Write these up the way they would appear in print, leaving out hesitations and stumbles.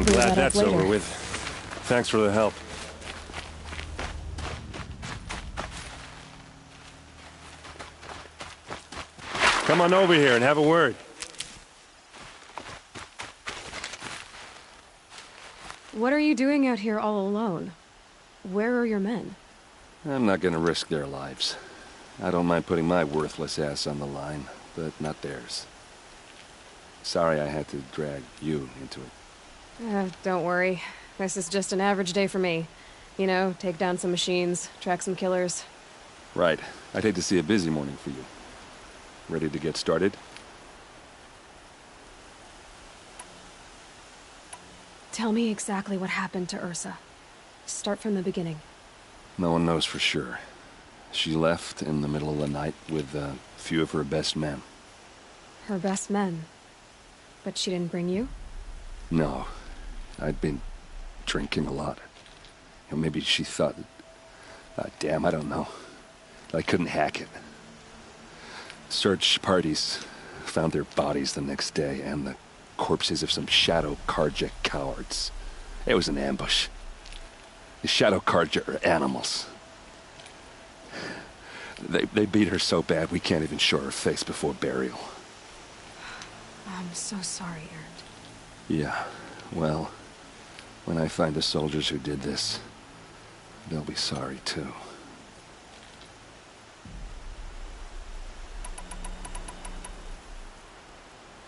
figure Glad that out that's later. over with. Thanks for the help. Come on over here and have a word. What are you doing out here all alone? Where are your men? I'm not gonna risk their lives. I don't mind putting my worthless ass on the line, but not theirs. Sorry I had to drag you into it. Don't worry. This is just an average day for me. You know, take down some machines, track some killers. Right. I'd hate to see a busy morning for you. Ready to get started? Tell me exactly what happened to Ursa. Start from the beginning. No one knows for sure. She left in the middle of the night with a few of her best men. Her best men? But she didn't bring you? No. I'd been drinking a lot. You know, maybe she thought... damn, I don't know. I couldn't hack it. Search parties found their bodies the next day, and the corpses of some Shadow Karja cowards. It was an ambush. The Shadow Karja are animals. They beat her so bad we can't even show her face before burial. I'm so sorry, Aaron. Yeah, well, when I find the soldiers who did this, they'll be sorry too.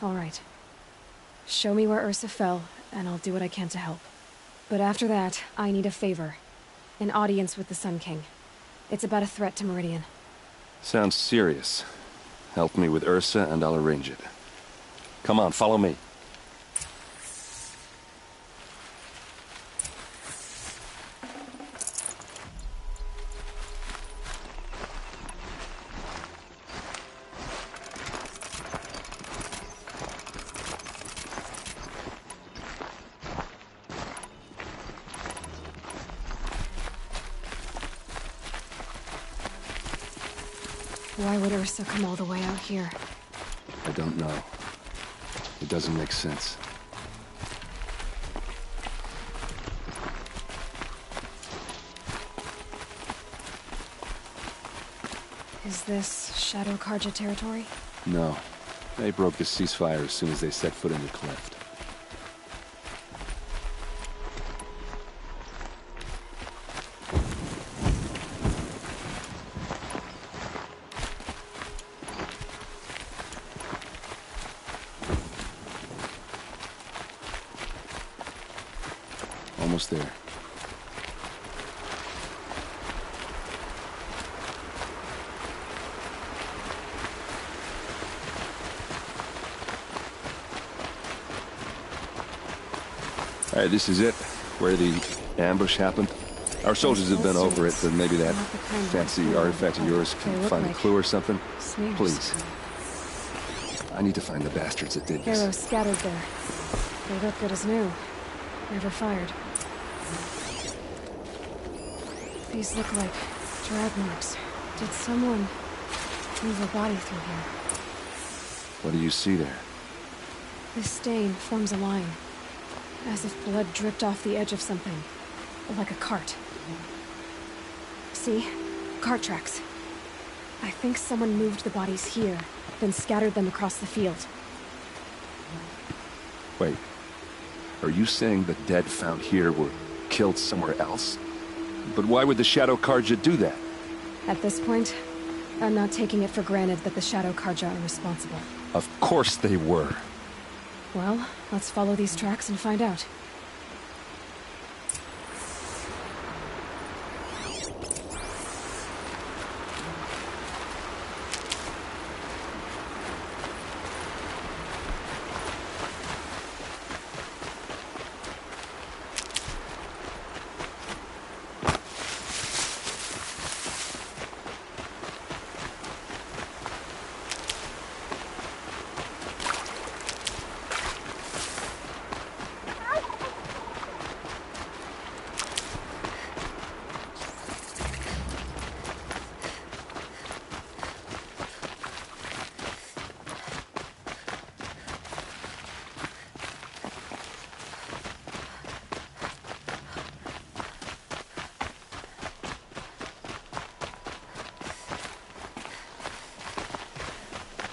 All right. Show me where Ursa fell, and I'll do what I can to help. But after that, I need a favor. An audience with the Sun King. It's about a threat to Meridian. Sounds serious. Help me with Ursa and I'll arrange it. Come on, follow me. Why would Ursa come all the way out here? I don't know. It doesn't make sense. Is this Shadow Karja territory? No. They broke the ceasefire as soon as they set foot in the cleft. Almost there. All right, this is it, where the ambush happened. Our soldiers have been over it, but maybe that fancy artifact of yours can find a clue or something. Please. I need to find the bastards that did this. Arrows scattered there. They look good as new. Never fired. These look like drag marks. Did someone move a body through here? What do you see there? This stain forms a line. As if blood dripped off the edge of something. Like a cart. See? Cart tracks. I think someone moved the bodies here, then scattered them across the field. Wait. Are you saying the dead found here were killed somewhere else? But why would the Shadow Karja do that? At this point, I'm not taking it for granted that the Shadow Karja are responsible. Of course they were. Well, let's follow these tracks and find out.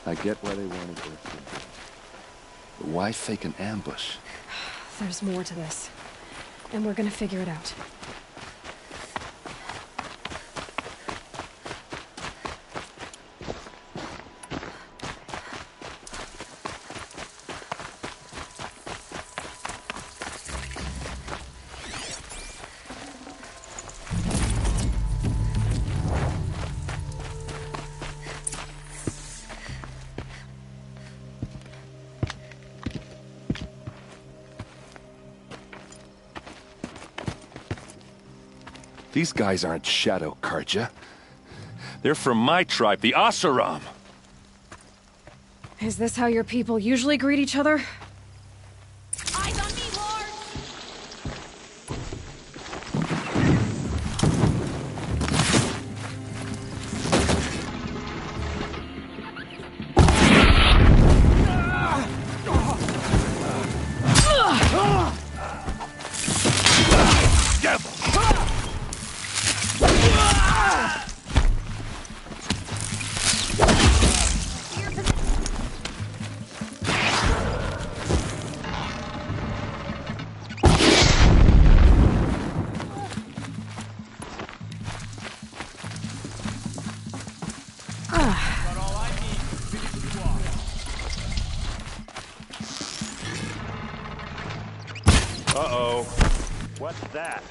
I get why they wanted to. But why fake an ambush? There's more to this. And we're gonna figure it out. These guys aren't Shadow Karja. They're from my tribe, the Asaram. Is this how your people usually greet each other? Eyes on me, Lord! Uh-oh. What's that?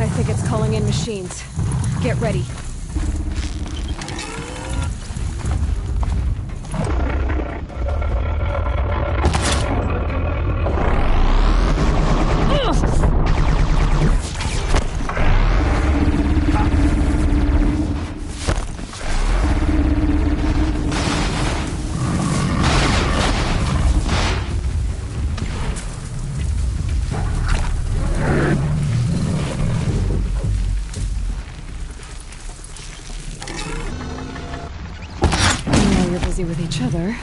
I think it's calling in machines. Get ready. With each other.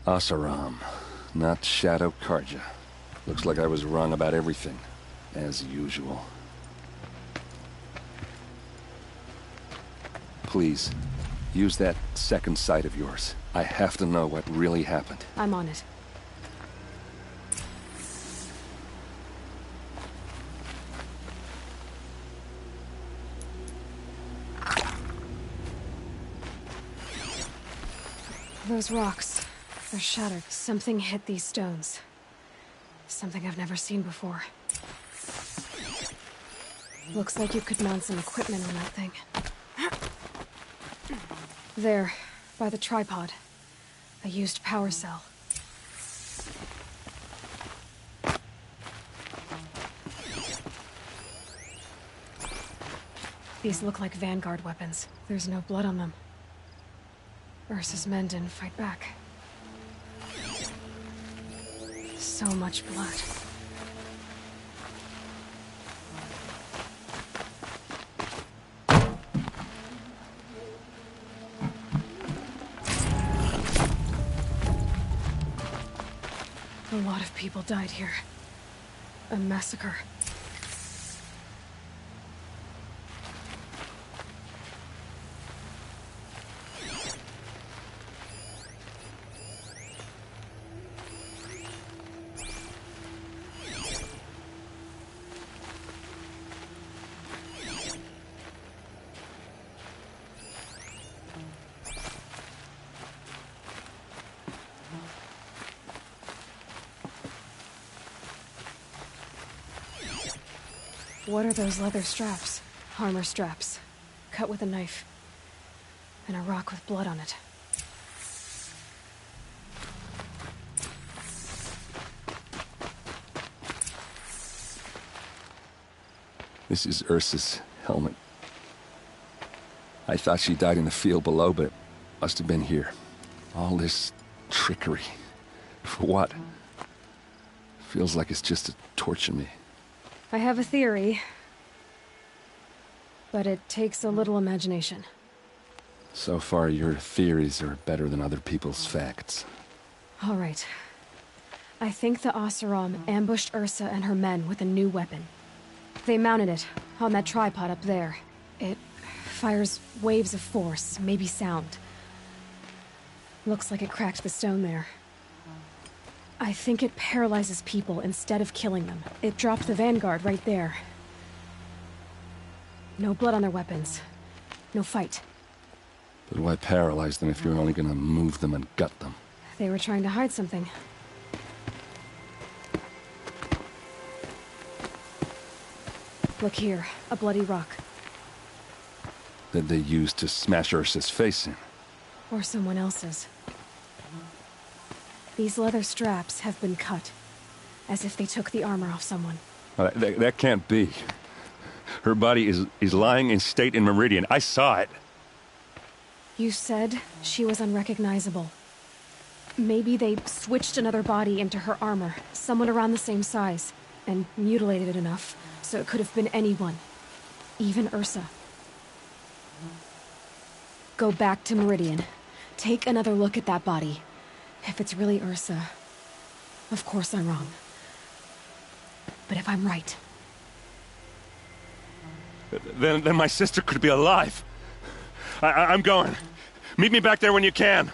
Asaram, not Shadow Karja. Looks like I was wrong about everything, as usual. Please, use that second sight of yours. I have to know what really happened. I'm on it. Those rocks, they're shattered. Something hit these stones. Something I've never seen before. Looks like you could mount some equipment on that thing. There, by the tripod. A used power cell. These look like Vanguard weapons. There's no blood on them. Ursa's men didn't fight back. So much blood. A lot of people died here. A massacre. What are those leather straps? Armor straps. Cut with a knife. And a rock with blood on it. This is Ursa's helmet. I thought she died in the field below, but it must have been here. All this trickery. For what? Feels like it's just to torture me. I have a theory. But it takes a little imagination. So far, your theories are better than other people's facts. All right. I think the Oseram ambushed Ursa and her men with a new weapon. They mounted it on that tripod up there. It fires waves of force, maybe sound. Looks like it cracked the stone there. I think it paralyzes people instead of killing them. It dropped the vanguard right there. No blood on their weapons. No fight. But why paralyze them if you're only gonna move them and gut them? They were trying to hide something. Look here, a bloody rock. That they used to smash Ursa's face in. Or someone else's. These leather straps have been cut, as if they took the armor off someone. That can't be. Her body is lying in state in Meridian. I saw it. You said she was unrecognizable. Maybe they switched another body into her armor, someone around the same size, and mutilated it enough, so it could have been anyone. Even Ursa. Go back to Meridian. Take another look at that body. If it's really Ursa, of course I'm wrong. But if I'm right... Then my sister could be alive. I'm going. Meet me back there when you can.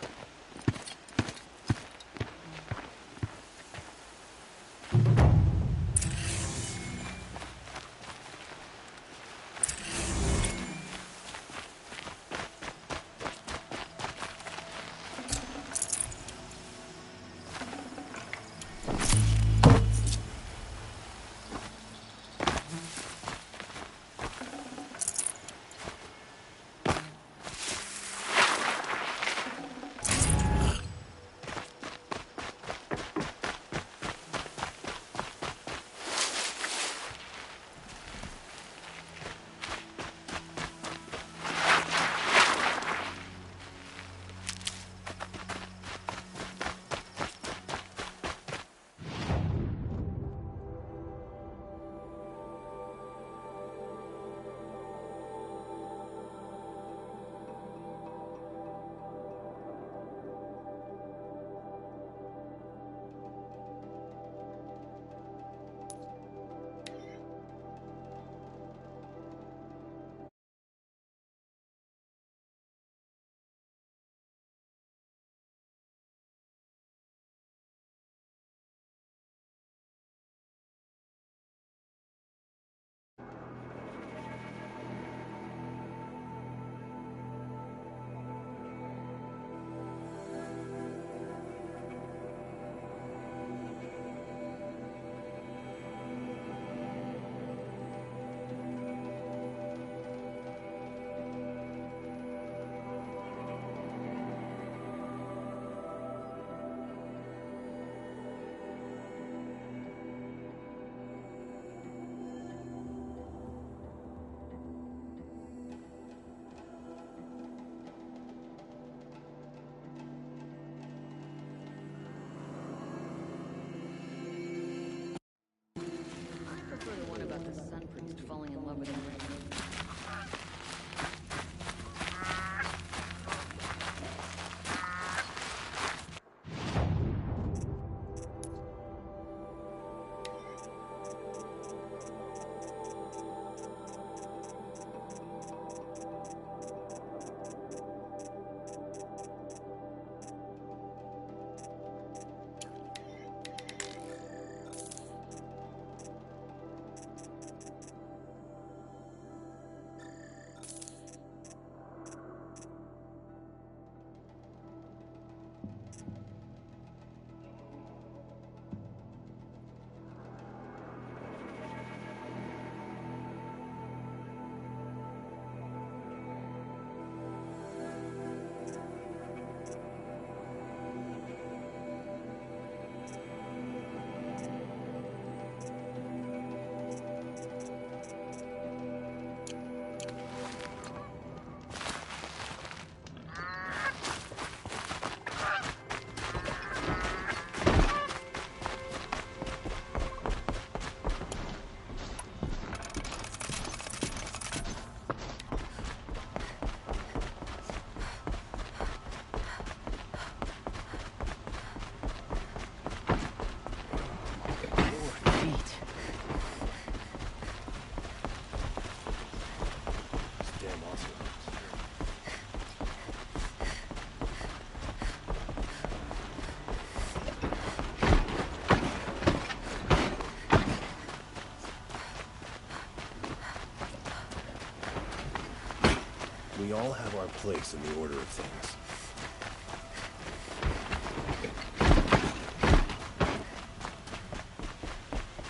We all have our place in the order of things.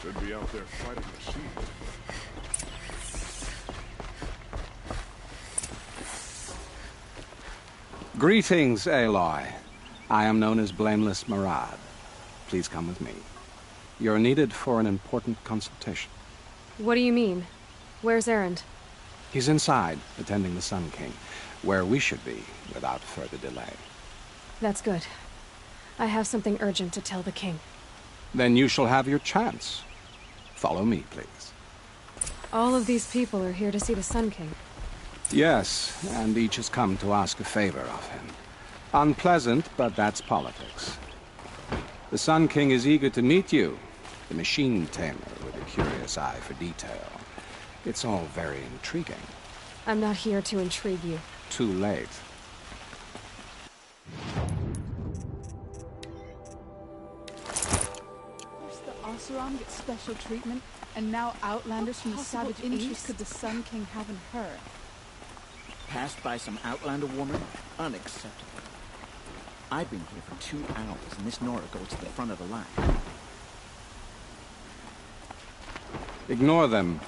Should be out there fighting machines. Greetings, Aloy. I am known as Blameless Murad. Please come with me. You're needed for an important consultation. What do you mean? Where's Erend? He's inside, attending the Sun King, where we should be without further delay. That's good. I have something urgent to tell the king. Then you shall have your chance. Follow me, please. All of these people are here to see the Sun King. Yes, and each has come to ask a favor of him. Unpleasant, but that's politics. The Sun King is eager to meet you, the machine tamer with a curious eye for detail. It's all very intriguing. I'm not here to intrigue you. Too late. First the Oseram get special treatment, and now Outlanders from the savage East could the Sun King have in her. Passed by some Outlander woman? Unacceptable. I've been here for 2 hours, and this Nora goes to the front of the line. Ignore them.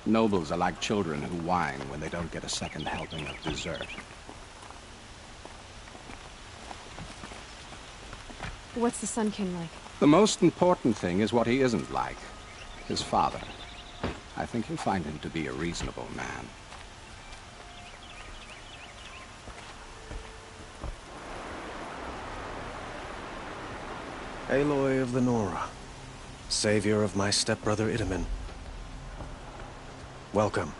Nobles are like children who whine when they don't get a second helping of dessert. What's the Sun King like? The most important thing is what he isn't like. His father. I think you'll find him to be a reasonable man. Aloy of the Nora, savior of my stepbrother Itamen. Welcome.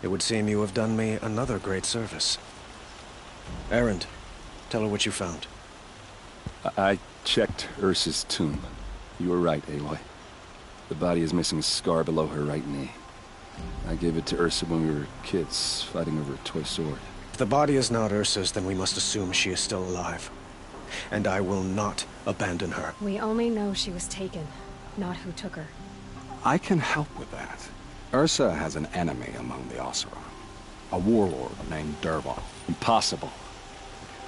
It would seem you have done me another great service. Erend, tell her what you found. I checked Ursa's tomb. You were right, Aloy. The body is missing a scar below her right knee. I gave it to Ursa when we were kids, fighting over a toy sword. If the body is not Ursa's, then we must assume she is still alive. And I will not abandon her. We only know she was taken, not who took her. I can help with that. Ursa has an enemy among the Oseram. A warlord named Dervahl. Impossible.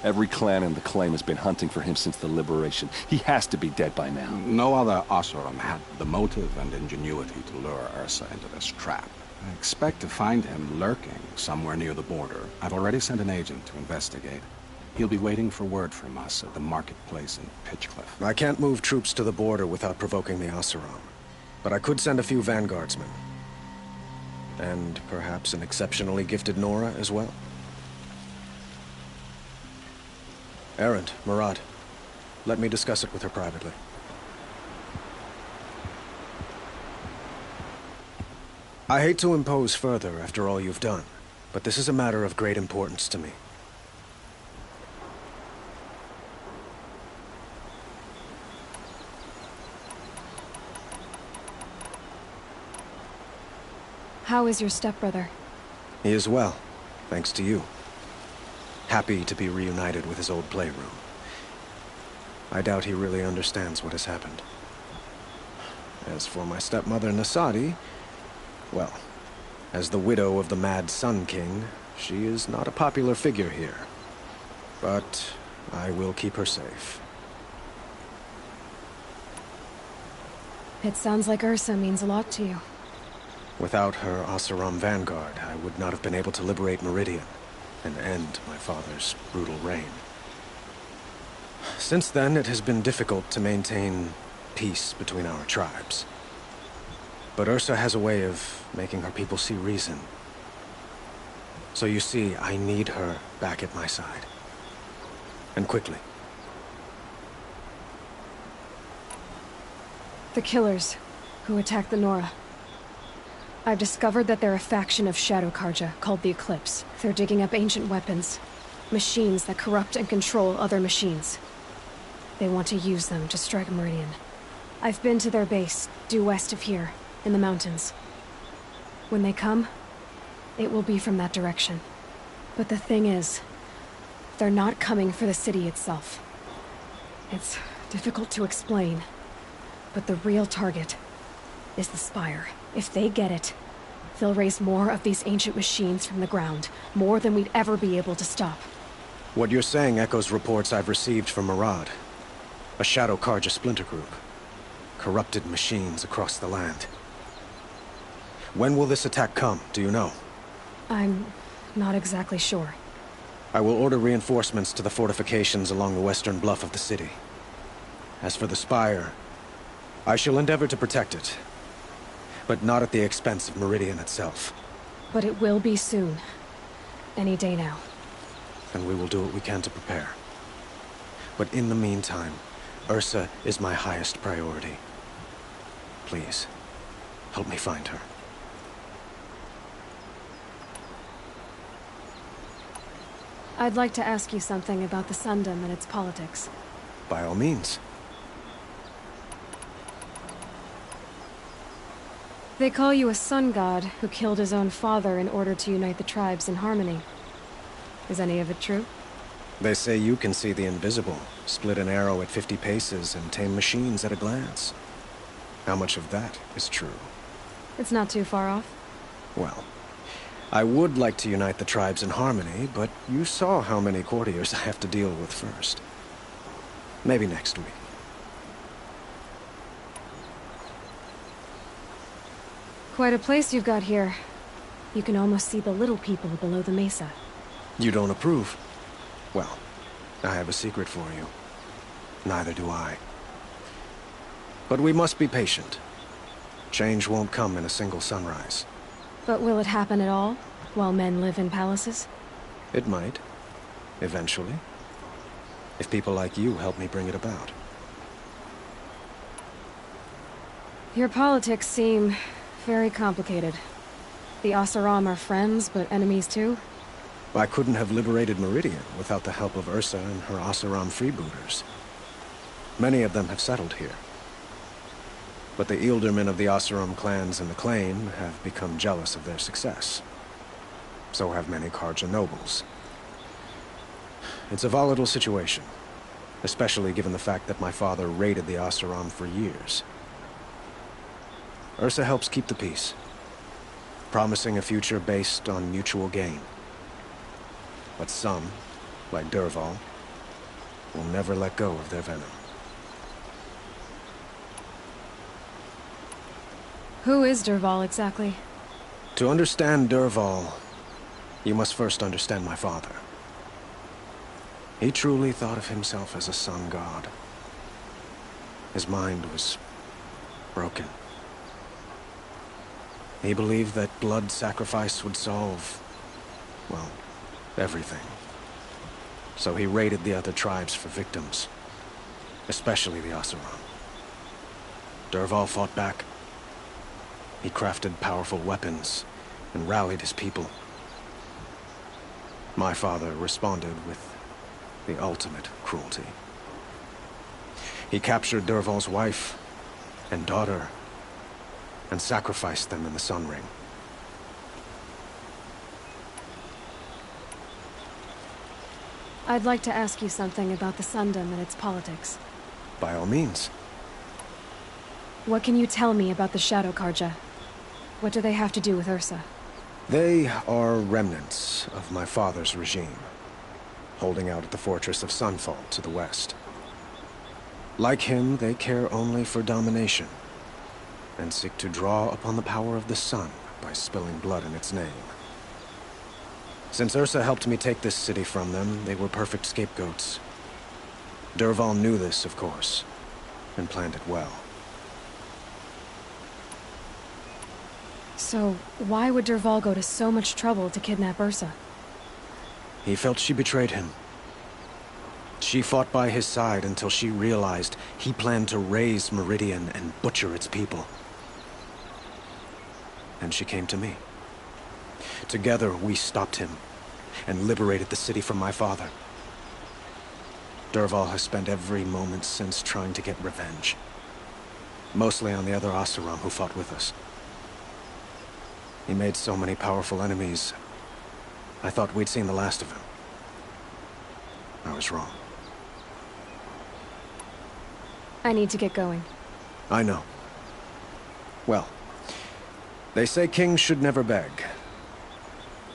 Every clan in the claim has been hunting for him since the liberation. He has to be dead by now. No other Oseram had the motive and ingenuity to lure Ursa into this trap. I expect to find him lurking somewhere near the border. I've already sent an agent to investigate. He'll be waiting for word from us at the marketplace in Pitchcliff. I can't move troops to the border without provoking the Oseram. But I could send a few vanguardsmen. And perhaps an exceptionally gifted Nora as well. Erend, Murad, let me discuss it with her privately. I hate to impose further after all you've done, but this is a matter of great importance to me. How is your stepbrother? He is well, thanks to you. Happy to be reunited with his old playroom. I doubt he really understands what has happened. As for my stepmother Nasadi, well, as the widow of the Mad Sun King, she is not a popular figure here. But I will keep her safe. It sounds like Ursa means a lot to you. Without her Oseram vanguard, I would not have been able to liberate Meridian and end my father's brutal reign. Since then, it has been difficult to maintain peace between our tribes. But Ursa has a way of making her people see reason. So you see, I need her back at my side. And quickly. The killers who attacked the Nora. I've discovered that they're a faction of Shadow Karja called the Eclipse. They're digging up ancient weapons. Machines that corrupt and control other machines. They want to use them to strike Meridian. I've been to their base, due west of here, in the mountains. When they come, it will be from that direction. But the thing is, they're not coming for the city itself. It's difficult to explain, but the real target is the Spire. If they get it, They'll raise more of these ancient machines from the ground, more than we'd ever be able to stop. What you're saying echoes reports I've received from Avad, a Shadow Carja splinter group. Corrupted machines across the land. When will this attack come, do you know? I'm not exactly sure. I will order reinforcements to the fortifications along the western bluff of the city. As for the Spire, I shall endeavor to protect it, but not at the expense of Meridian itself. But it will be soon. Any day now. And we will do what we can to prepare. But in the meantime, Ursa is my highest priority. Please, help me find her. I'd like to ask you something about the Sundom and its politics. By all means. They call you a sun god who killed his own father in order to unite the tribes in harmony. Is any of it true? They say you can see the invisible, split an arrow at 50 paces, and tame machines at a glance. How much of that is true? It's not too far off. Well, I would like to unite the tribes in harmony, but you saw how many courtiers I have to deal with first. Maybe next week. Quite a place you've got here. You can almost see the little people below the mesa. You don't approve? Well, I have a secret for you. Neither do I. But we must be patient. Change won't come in a single sunrise. But will it happen at all, while men live in palaces? It might. Eventually. If people like you help me bring it about. Your politics seem very complicated. The Oseram are friends, but enemies too? I couldn't have liberated Meridian without the help of Ursa and her Oseram freebooters. Many of them have settled here. But the Ealdormen of the Oseram clans in the Claim have become jealous of their success. So have many Carja nobles. It's a volatile situation, especially given the fact that my father raided the Oseram for years. Ursa helps keep the peace, promising a future based on mutual gain. But some, like Dervahl, will never let go of their venom. Who is Dervahl exactly? To understand Dervahl, you must first understand my father. He truly thought of himself as a sun god. His mind was broken. He believed that blood sacrifice would solve, well, everything. So he raided the other tribes for victims, especially the Oseram. Dervahl fought back. He crafted powerful weapons and rallied his people. My father responded with the ultimate cruelty. He captured Dervahl's wife and daughter and sacrificed them in the Sun Ring. I'd like to ask you something about the Sundom and its politics. By all means. What can you tell me about the Shadow Carja? What do they have to do with Ursa? They are remnants of my father's regime, holding out at the fortress of Sunfall to the west. Like him, they care only for domination, and seek to draw upon the power of the sun by spilling blood in its name. Since Ursa helped me take this city from them, they were perfect scapegoats. Dervahl knew this, of course, and planned it well. So, why would Dervahl go to so much trouble to kidnap Ursa? He felt she betrayed him. She fought by his side until she realized he planned to raise Meridian and butcher its people. And she came to me. Together, we stopped him and liberated the city from my father. Dervahl has spent every moment since trying to get revenge. Mostly on the other Oseram who fought with us. He made so many powerful enemies, I thought we'd seen the last of him. I was wrong. I need to get going. I know. Well, They say kings should never beg.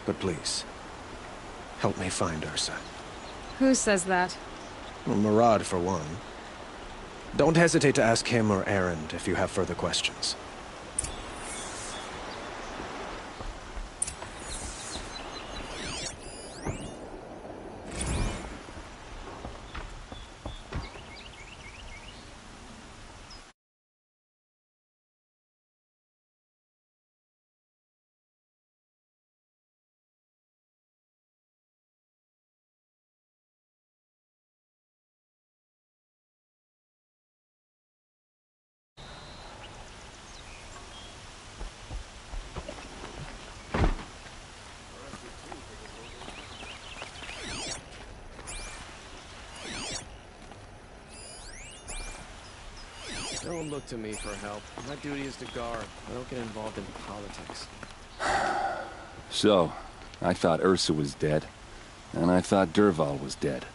But please, help me find Ursa. Who says that? Well, Murad, for one. Don't hesitate to ask him or Erend if you have further questions. Don't look to me for help. My duty is to guard. I don't get involved in politics. So, I thought Ursa was dead, and I thought Dervahl was dead.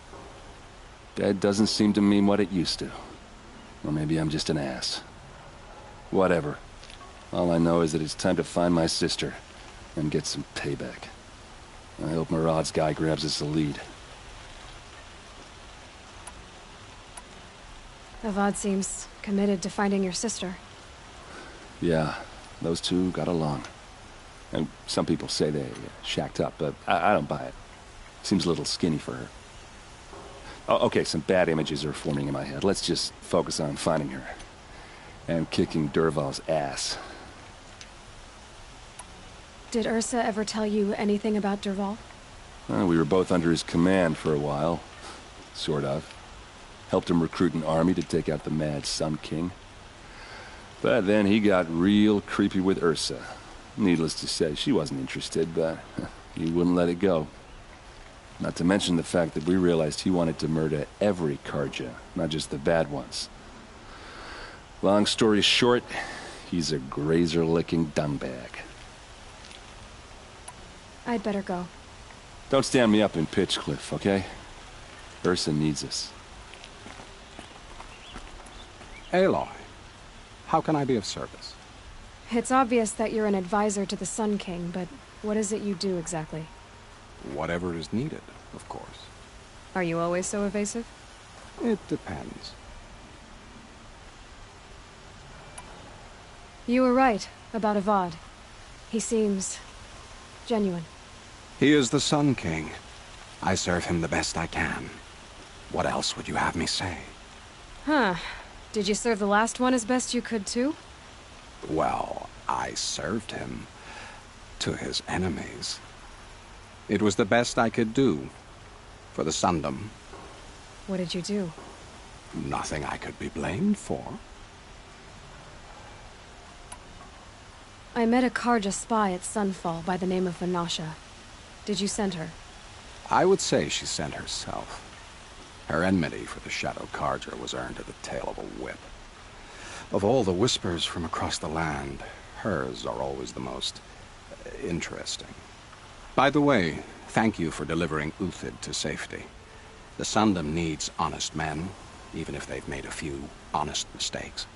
Dead doesn't seem to mean what it used to. Or maybe I'm just an ass. Whatever. All I know is that it's time to find my sister and get some payback. I hope Murad's guy grabs us a lead. Avad seems committed to finding your sister. Yeah, those two got along. And some people say they shacked up, but I don't buy it. Seems a little skinny for her. Oh, okay, some bad images are forming in my head. Let's just focus on finding her. And kicking Dervahl's ass. Did Ursa ever tell you anything about Dervahl? Well, we were both under his command for a while. Sort of. Helped him recruit an army to take out the mad Sun King. But then he got real creepy with Ursa. Needless to say, she wasn't interested, but he wouldn't let it go. Not to mention the fact that we realized he wanted to murder every Karja, not just the bad ones. Long story short, he's a grazer-licking dungbag. I'd better go. Don't stand me up in Pitchcliff, okay? Ursa needs us. Aloy, how can I be of service? It's obvious that you're an advisor to the Sun King, but what is it you do exactly? Whatever is needed, of course. Are you always so evasive? It depends. You were right about Avad. He seems genuine. He is the Sun King. I serve him the best I can. What else would you have me say? Huh. Did you serve the last one as best you could, too? Well, I served him to his enemies. It was the best I could do for the Sundom. What did you do? Nothing I could be blamed for. I met a Karja spy at Sunfall by the name of Vanasha. Did you send her? I would say she sent herself. Her enmity for the Shadow Karja was earned at the tail of a whip. Of all the whispers from across the land, hers are always the most interesting. By the way, thank you for delivering Uthid to safety. The Sundom needs honest men, even if they've made a few honest mistakes.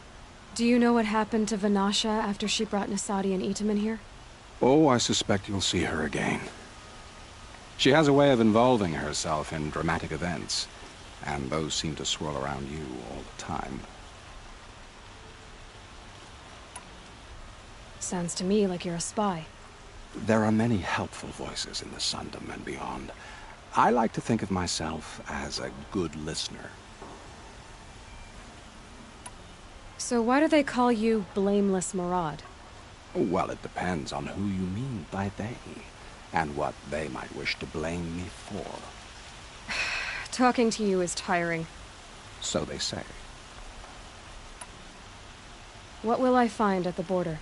Do you know what happened to Vanasha after she brought Nasadi and Itaman here? Oh, I suspect you'll see her again. She has a way of involving herself in dramatic events, and those seem to swirl around you all the time. Sounds to me like you're a spy. There are many helpful voices in the Sundom and beyond. I like to think of myself as a good listener. So why do they call you Blameless Murad? Well, it depends on who you mean by they, and what they might wish to blame me for. Talking to you is tiring. So they say. What will I find at the border?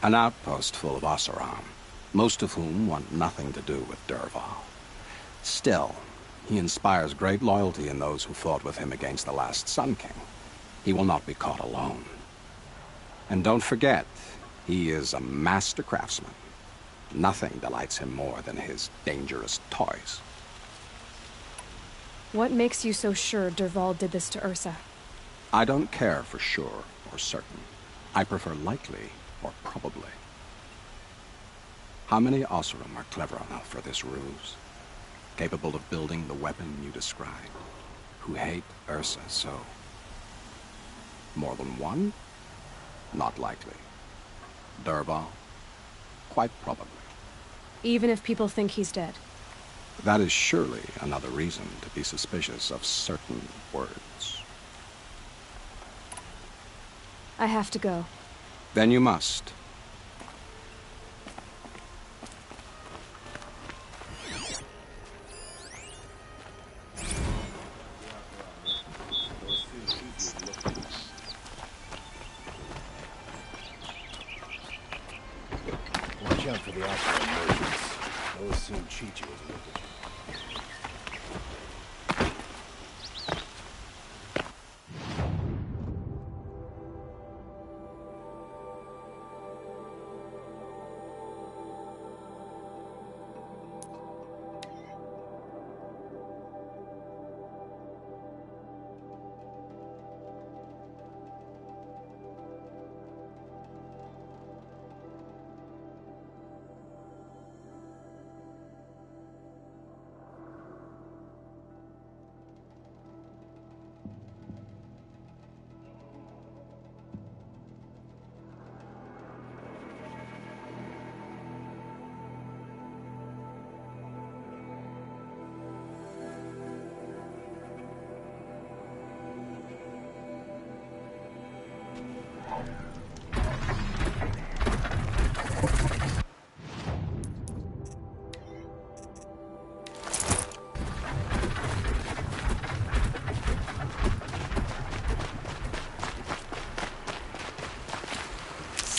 An outpost full of Oseram, most of whom want nothing to do with Dervahl. Still, he inspires great loyalty in those who fought with him against the last Sun King. He will not be caught alone. And don't forget, he is a master craftsman. Nothing delights him more than his dangerous toys. What makes you so sure Dervahl did this to Ursa? I don't care for sure or certain. I prefer likely or probably. How many Oseram are clever enough for this ruse? Capable of building the weapon you describe? Who hate Ursa so? More than one? Not likely. Dervahl? Quite probably. Even if people think he's dead. That is surely another reason to be suspicious of certain words. I have to go. Then you must. Watch out for the Oseram merchants. They'll as soon cheat you as look at you.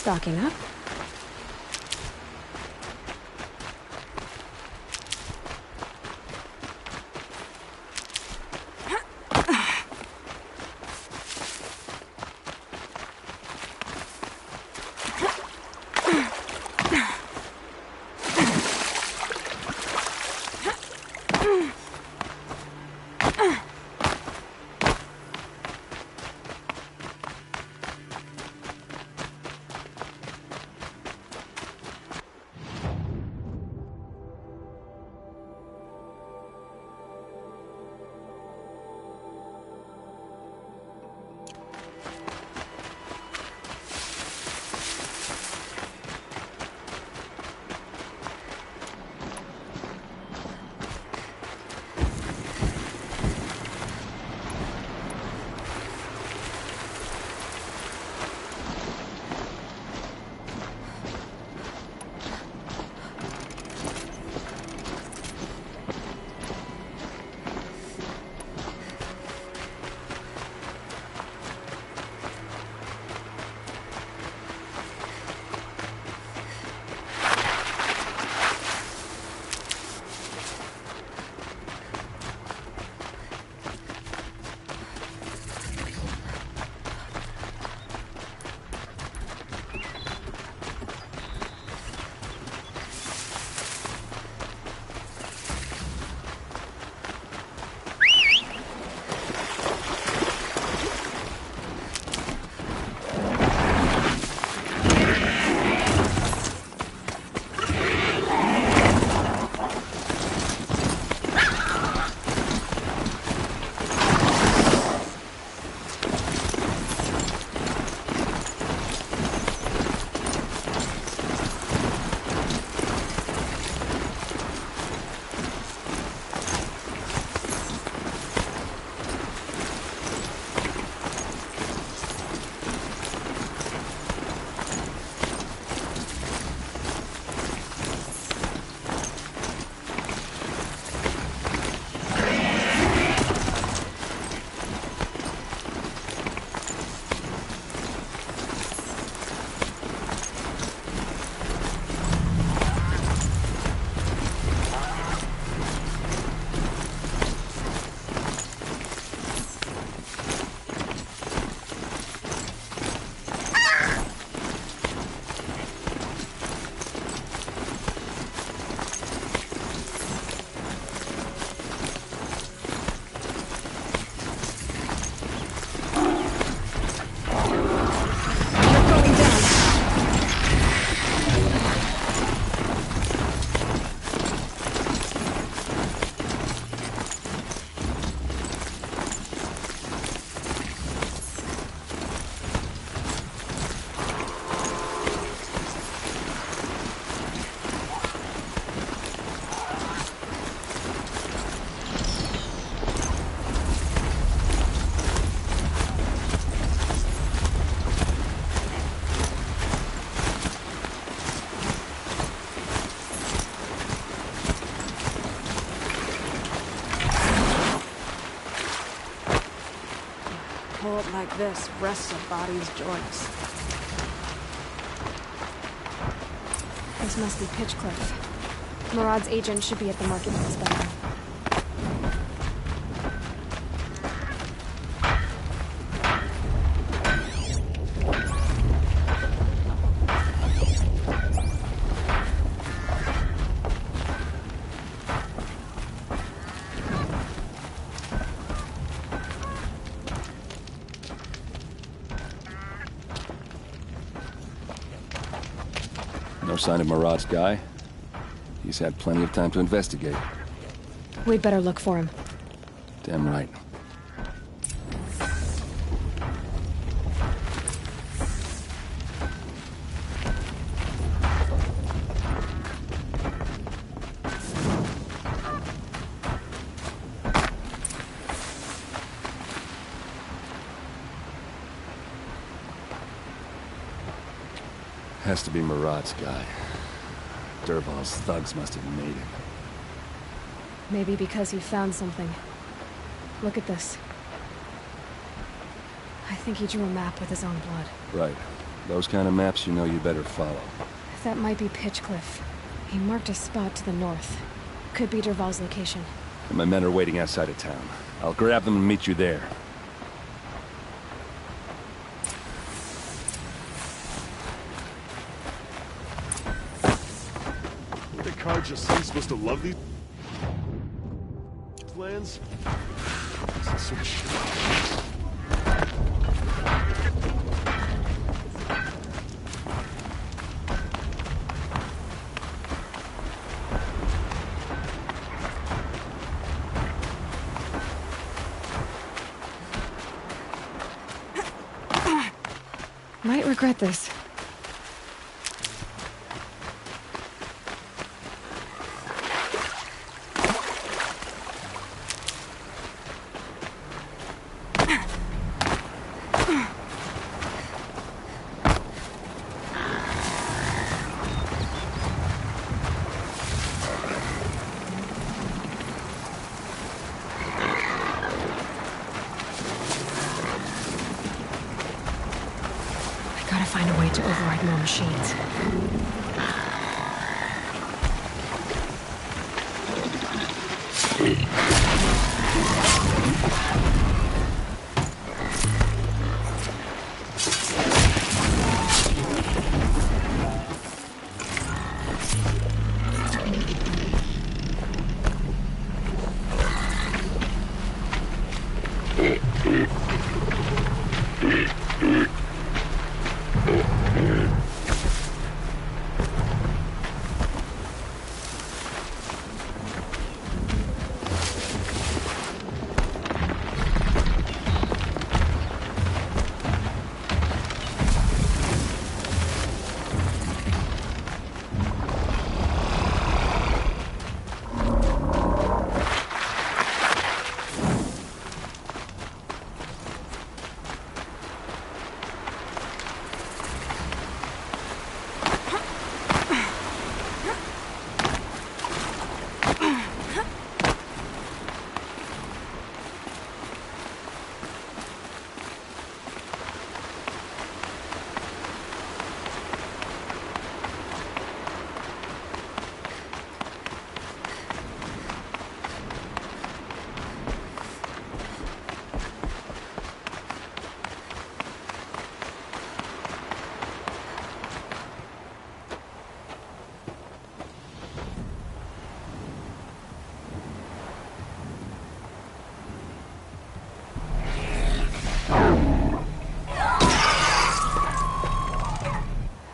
Stocking up. bullet like this rests a body's joints. This must be Pitchcliff. Murad's agent should be at the marketplace by now. No sign of Murad's guy? He's had plenty of time to investigate. We'd better look for him. Damn right. Has to be Murad's guy. Dervahl's thugs must have made him. Maybe because he found something. Look at this. I think he drew a map with his own blood. Right. Those kind of maps you know you better follow. That might be Pitchcliff. He marked a spot to the north. Could be Dervahl's location. And my men are waiting outside of town. I'll grab them and meet you there. Just seems supposed to love these lands. This is some shit. Might regret this. Find a way to override more machines.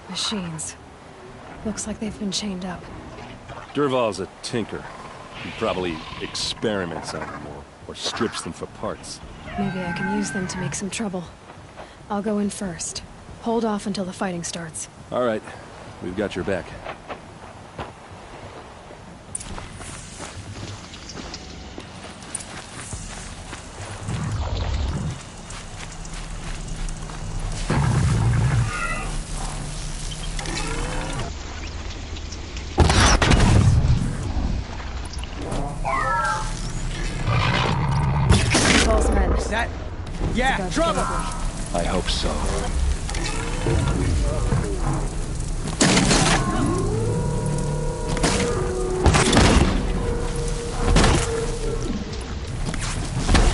Machines. Looks like they've been chained up. Dervahl's a tinker. He probably experiments on them or strips them for parts. Maybe I can use them to make some trouble. I'll go in first. Hold off until the fighting starts. All right. We've got your back. Yeah, trouble! I hope so.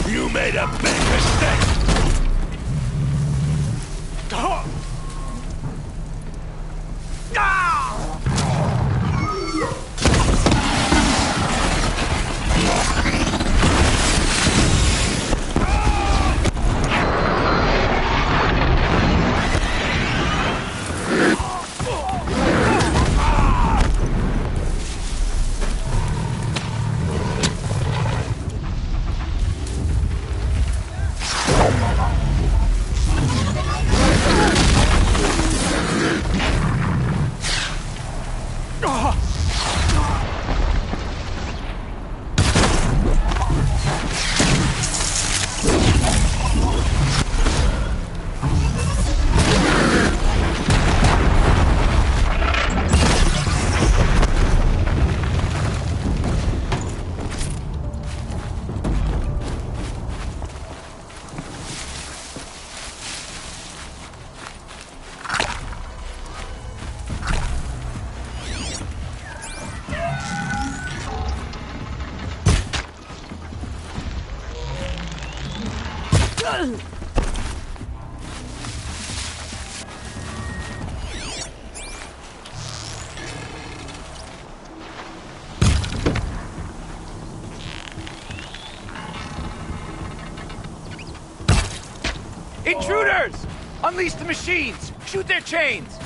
You made a big mistake! Intruders! Unleash the machines! Shoot their chains!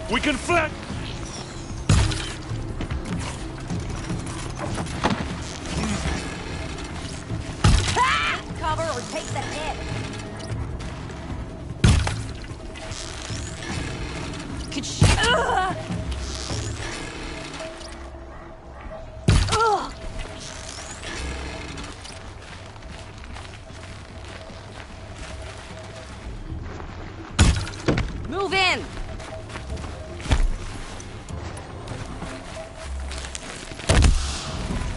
We can flank! Cover or take the hit. Could move in.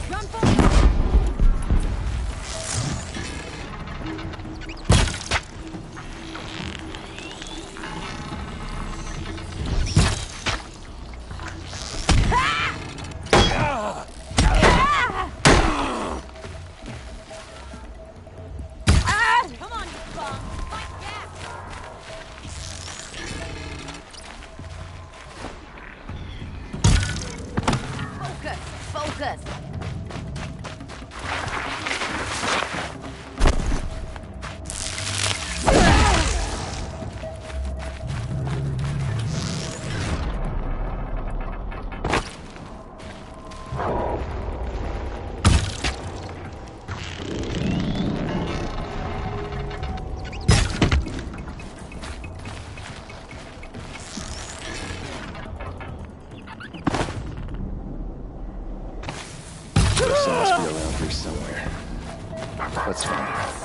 Run for come on, you bum. Fight back. Focus. Ursa must be around here somewhere. Let's find her.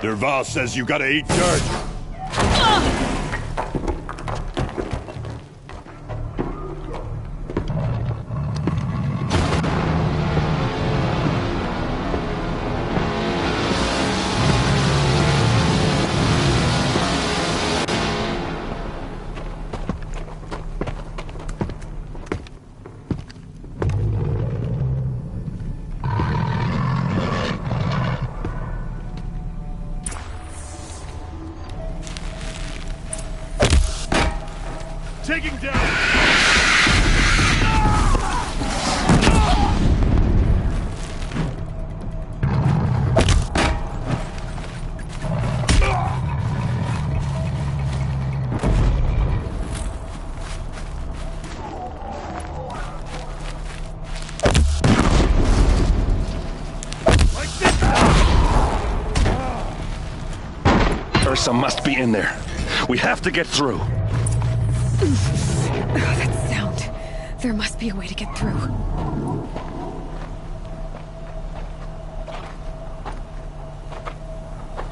Derval says you gotta eat dirt. Taking down! Ursa must be in there. We have to get through. Oh, that sound. There must be a way to get through.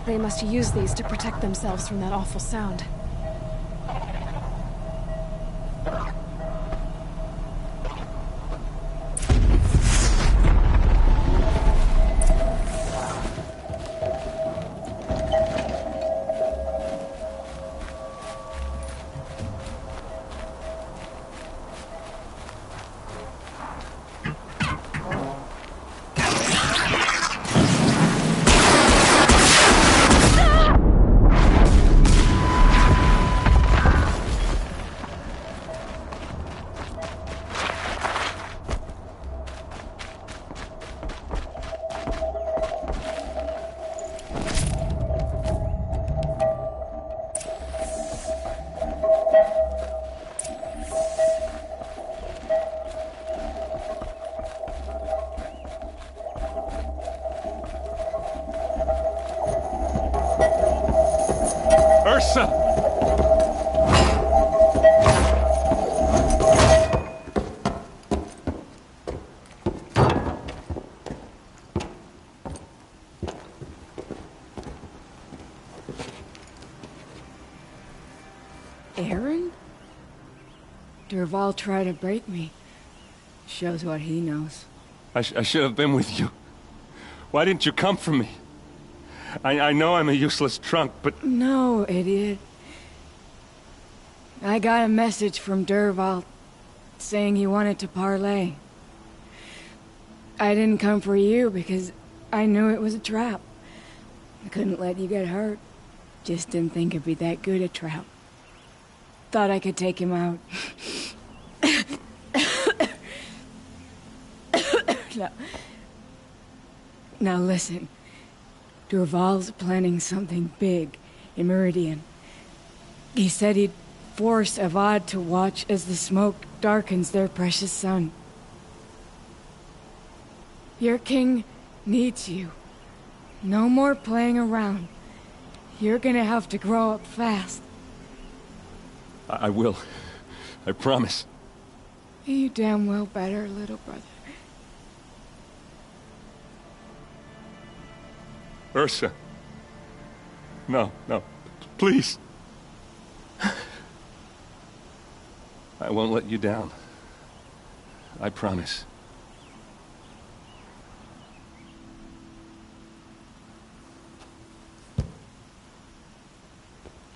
They must use these to protect themselves from that awful sound. Ursa! Aaron? Derval tried to break me. Shows what he knows. I should have been with you. Why didn't you come for me? I know I'm a useless trunk, but... No, idiot. I got a message from Derval saying he wanted to parlay. I didn't come for you because I knew it was a trap. I couldn't let you get hurt. Just didn't think it'd be that good a trap. Thought I could take him out. Now listen. Derval's planning something big in Meridian. He said he'd force Avad to watch as the smoke darkens their precious sun. Your king needs you. No more playing around. You're gonna have to grow up fast. I will. I promise. You damn well better, little brother. Ursa. No, please. I won't let you down. I promise.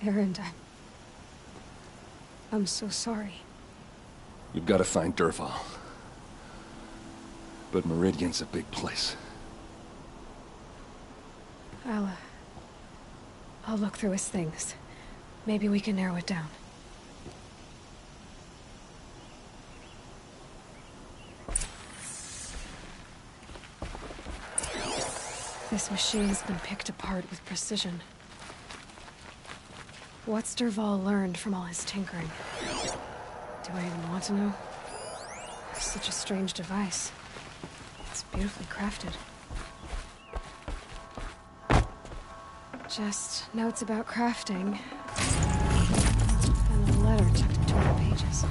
Erend, I'm so sorry. You've got to find Dervahl. But Meridian's a big place. I'll look through his things. Maybe we can narrow it down. This machine's been picked apart with precision. What's Dervahl learned from all his tinkering? Do I even want to know? Such a strange device. It's beautifully crafted. Just notes about crafting. And a letter tucked between the pages.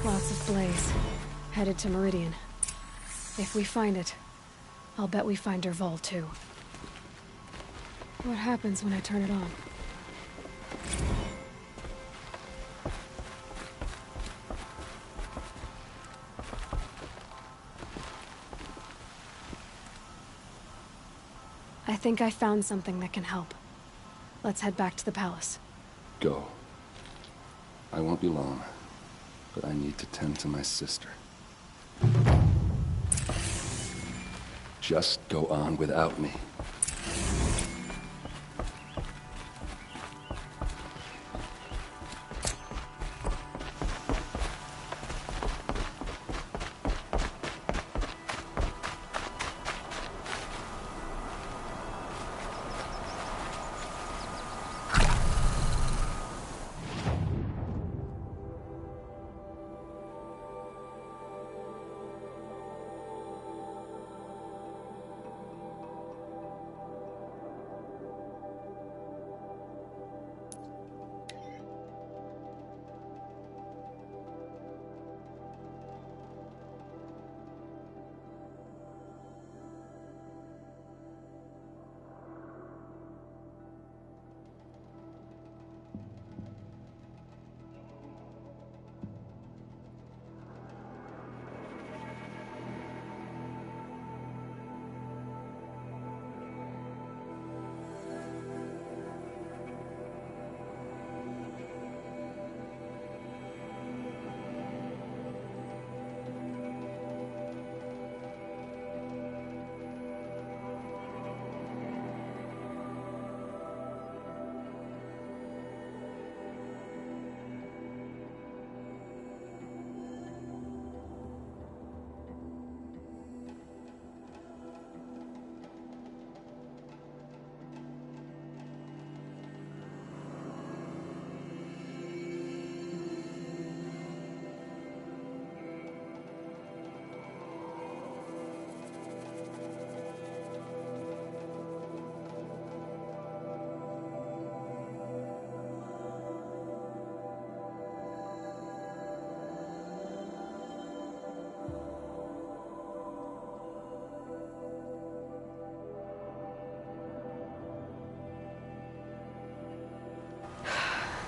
Lots of blaze. Headed to Meridian. If we find it, I'll bet we find Dervahl too. What happens when I turn it on? I think I found something that can help. Let's head back to the palace. Go. I won't be long, but I need to tend to my sister. Just go on without me.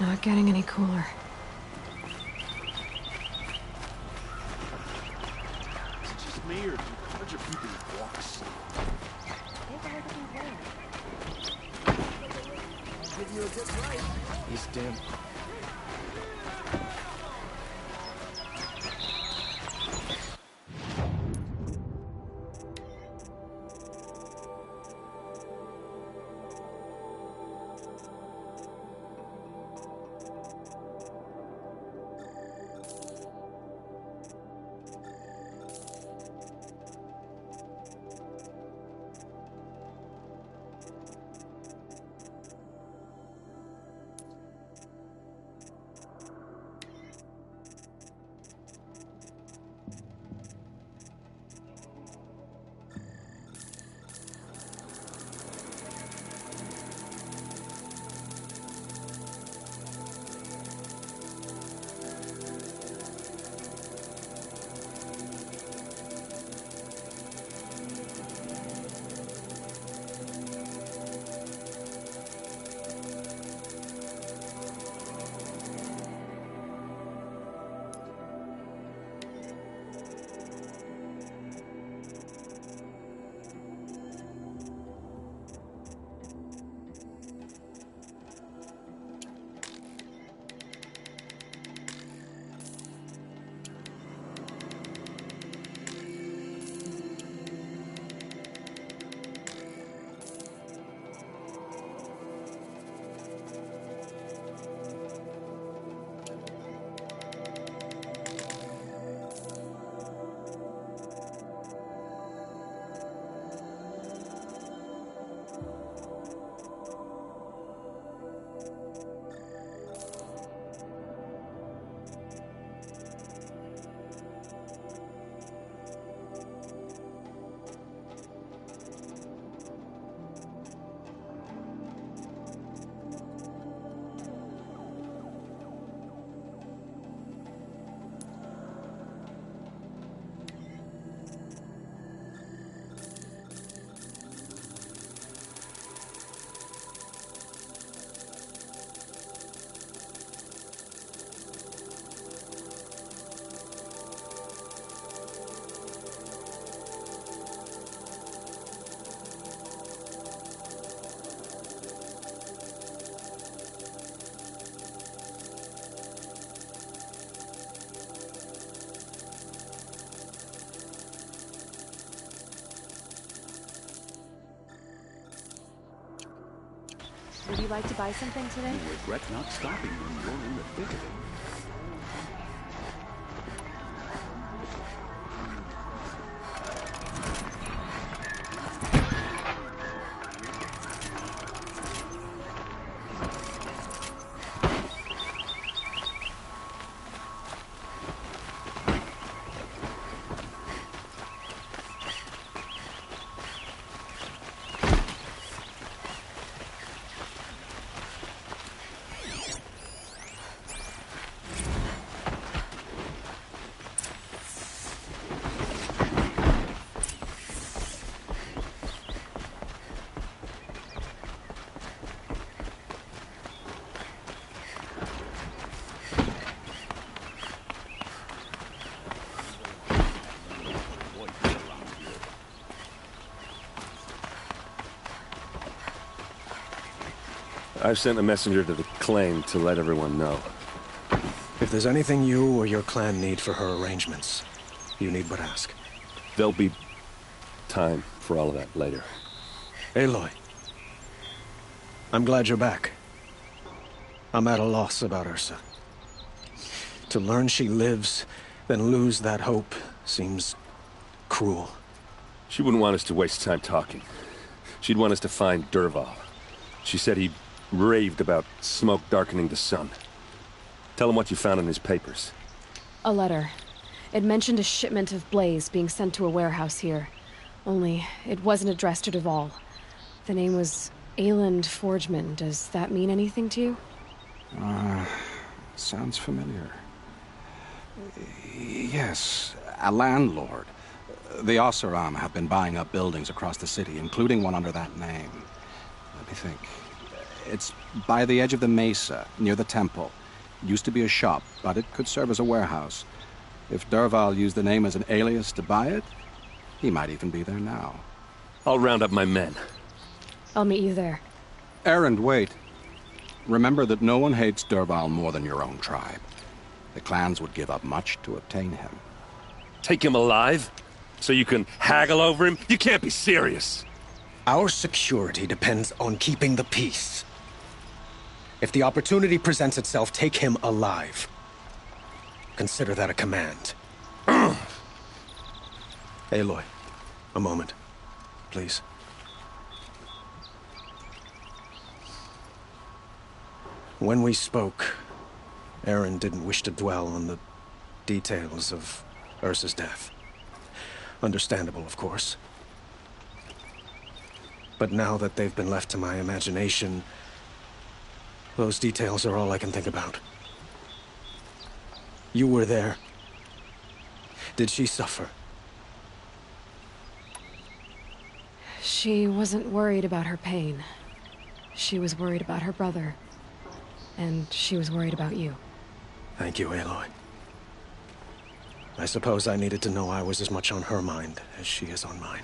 Not getting any cooler. Is it just me, or do larger people walk slow? I'll give you a good break. He's dim. Would you like to buy something today? You regret not stopping when you're in the thick of it. I've sent a messenger to the claim to let everyone know. If there's anything you or your clan need for her arrangements, you need but ask. There'll be time for all of that later. Aloy, I'm glad you're back. I'm at a loss about Ursa. To learn she lives, then lose that hope, seems cruel. She wouldn't want us to waste time talking. She'd want us to find Dervahl. She said he raved about smoke darkening the sun. Tell him what you found in his papers. A letter. It mentioned a shipment of blaze being sent to a warehouse here. Only, it wasn't addressed to DaVinci. The name was Ayland Forgeman. Does that mean anything to you? Sounds familiar. Yes, a landlord. The Oseram have been buying up buildings across the city, including one under that name. Let me think. It's by the edge of the mesa, near the temple. Used to be a shop, but it could serve as a warehouse. If Dervahl used the name as an alias to buy it, he might even be there now. I'll round up my men. I'll meet you there. Erend, wait. Remember that no one hates Dervahl more than your own tribe. The clans would give up much to obtain him. Take him alive? So you can haggle over him? You can't be serious. Our security depends on keeping the peace. If the opportunity presents itself, take him alive. Consider that a command. Aloy, a moment, please. When we spoke, Erend didn't wish to dwell on the details of Ursa's death. Understandable, of course. But now that they've been left to my imagination, those details are all I can think about. You were there. Did she suffer? She wasn't worried about her pain. She was worried about her brother. And she was worried about you. Thank you, Aloy. I suppose I needed to know I was as much on her mind as she is on mine.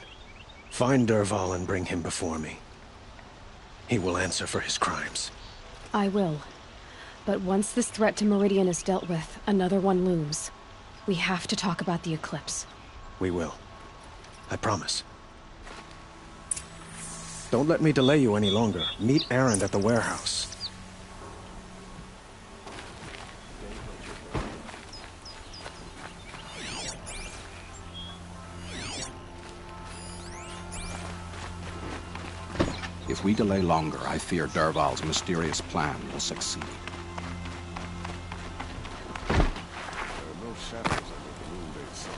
Find Dervahl and bring him before me. He will answer for his crimes. I will. But once this threat to Meridian is dealt with, another one looms. We have to talk about the eclipse. We will. I promise. Don't let me delay you any longer. Meet Erend at the warehouse. If we delay longer, I fear Dervahl's mysterious plan will succeed. There are no shadows under the moon-based sun.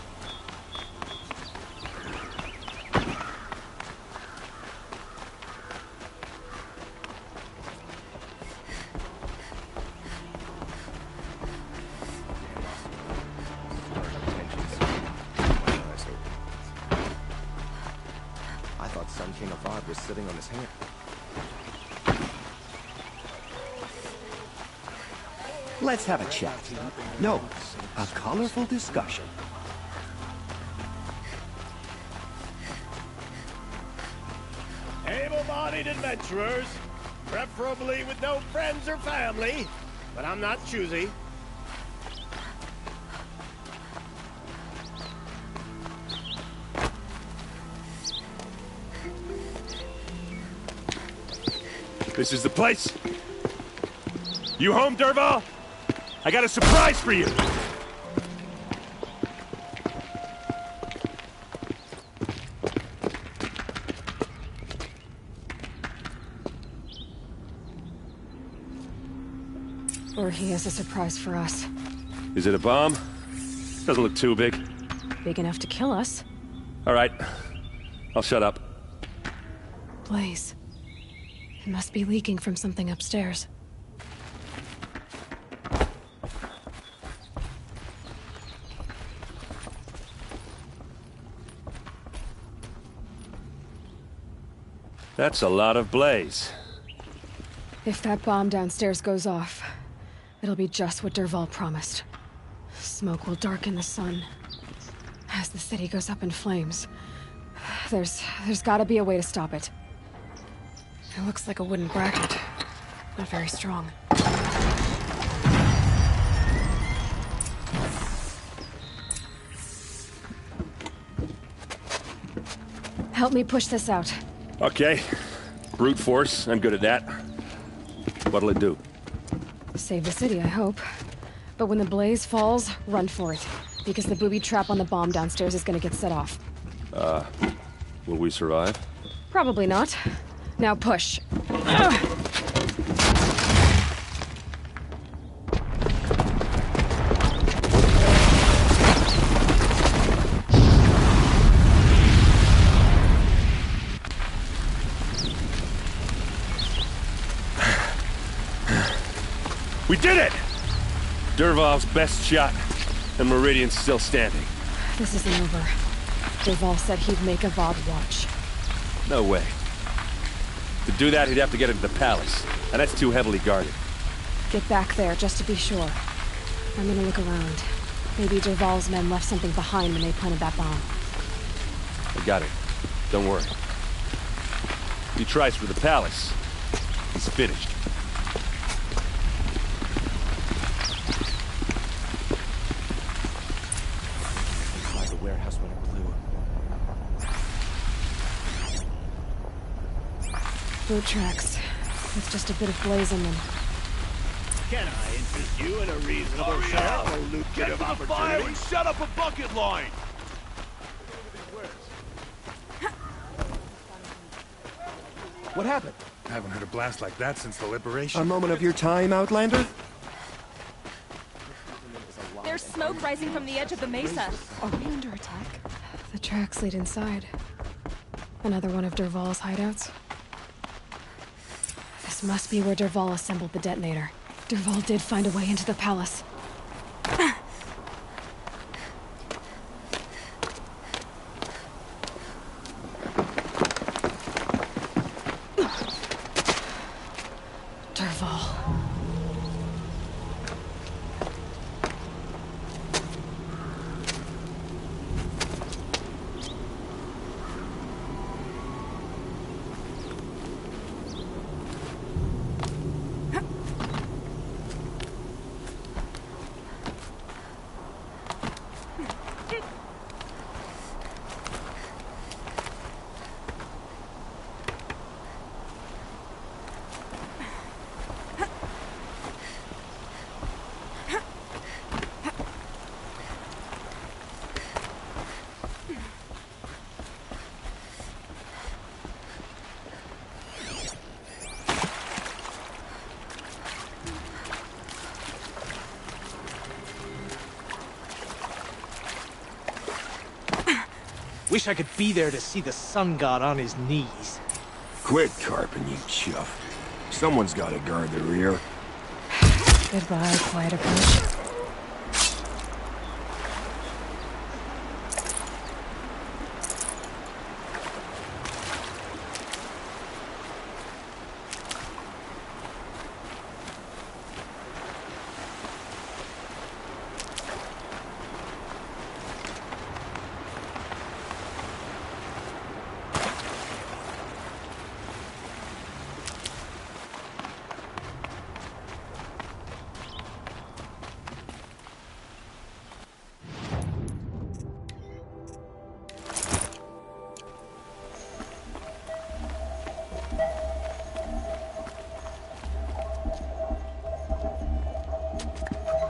I thought Sun King Avad was sitting on his hand. Let's have a chat. No, a colorful discussion. Able-bodied adventurers, preferably with no friends or family, but I'm not choosy. This is the place. You home, Dervahl? I got a surprise for you. Or he has a surprise for us. Is it a bomb? Doesn't look too big. Big enough to kill us. All right. I'll shut up. Blaze. It must be leaking from something upstairs. That's a lot of blaze. If that bomb downstairs goes off, it'll be just what Dervahl promised. Smoke will darken the sun. As the city goes up in flames, there's gotta be a way to stop it. It looks like a wooden bracket, not very strong. Help me push this out. Okay. Brute force, I'm good at that. What'll it do? Save the city, I hope. But when the blaze falls, run for it. Because the booby trap on the bomb downstairs is gonna get set off. Will we survive? Probably not. Now push. We did it! Dervahl's best shot, and Meridian's still standing. This isn't over. Dervahl said he'd make Avad watch. No way. To do that, he'd have to get into the palace, and that's too heavily guarded. Get back there, just to be sure. I'm gonna look around. Maybe Dervahl's men left something behind when they planted that bomb. I got it. Don't worry. If he tries for the palace, he's finished. Boot tracks, with just a bit of blaze in them. Can I interest you in a reasonable share of a lucrative opportunity? Shut up a bucket line! What happened? I haven't heard a blast like that since the liberation. A moment of your time, Outlander? There's smoke rising from the edge of the mesa. Are we under attack? The tracks lead inside. Another one of Dervahl's hideouts. This must be where Dervahl assembled the detonator. Dervahl did find a way into the palace. Dervahl. Wish I could be there to see the sun god on his knees. Quit carping, you chuff. Someone's gotta guard the rear. Goodbye, quiet approach.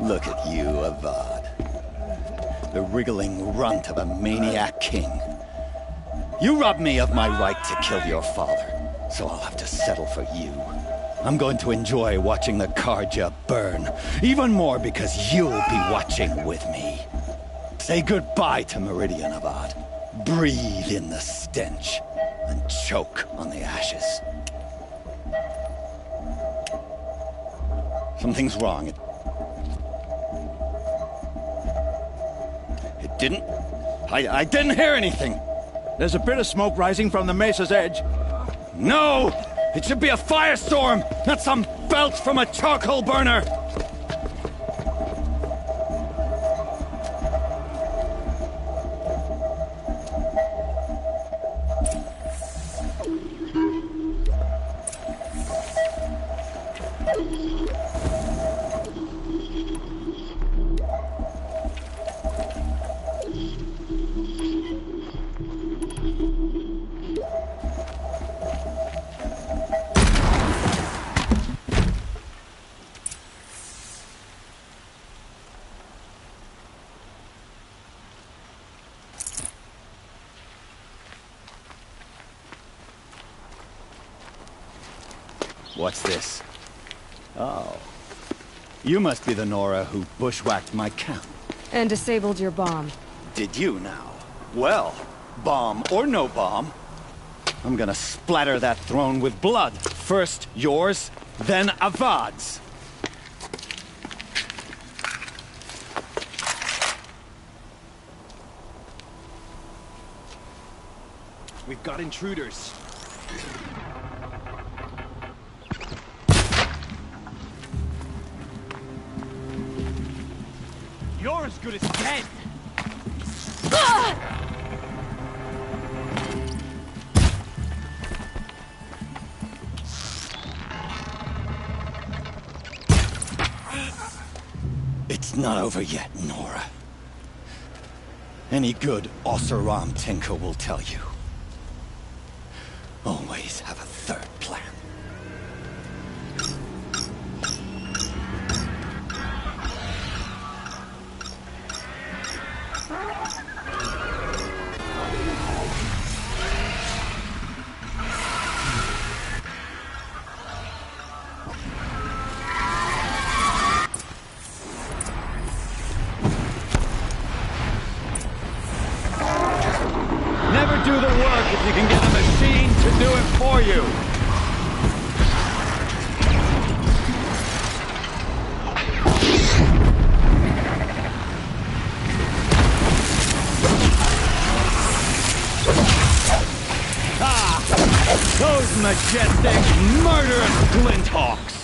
Look at you, Avad. The wriggling runt of a maniac king. You robbed me of my right to kill your father, so I'll have to settle for you. I'm going to enjoy watching the Karja burn, even more because you'll be watching with me. Say goodbye to Meridian, Avad. Breathe in the stench, and choke on the ashes. Something's wrong. It didn't... I didn't hear anything. There's a bit of smoke rising from the mesa's edge. No! It should be a firestorm, not some belch from a charcoal burner! What's this? Oh. You must be the Nora who bushwhacked my camp. And disabled your bomb. Did you now? Well, bomb or no bomb, I'm gonna splatter that throne with blood. First yours, then Avad's. We've got intruders. You're as good as dead! It's not over yet, Nora. Any good Oseram tinker will tell you. Always have a third plan. Never do the work if you can get a machine to do it for you. Ah! Those majestic, murderous glinthawks!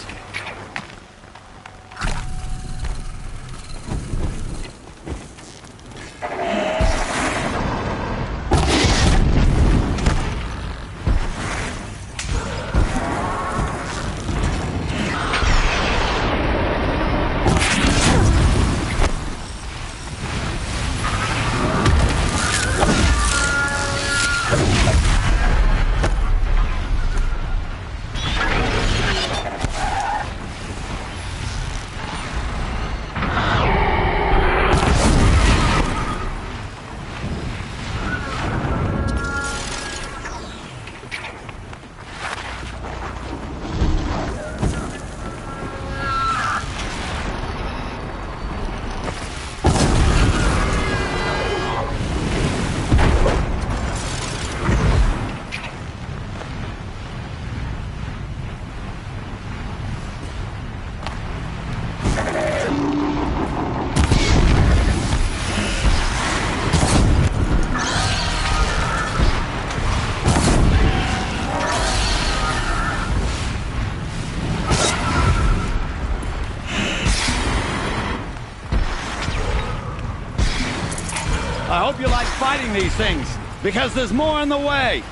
I hope you like fighting these things, because there's more on the way!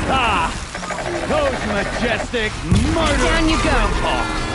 Ah! Those majestic, murderous... Down you go!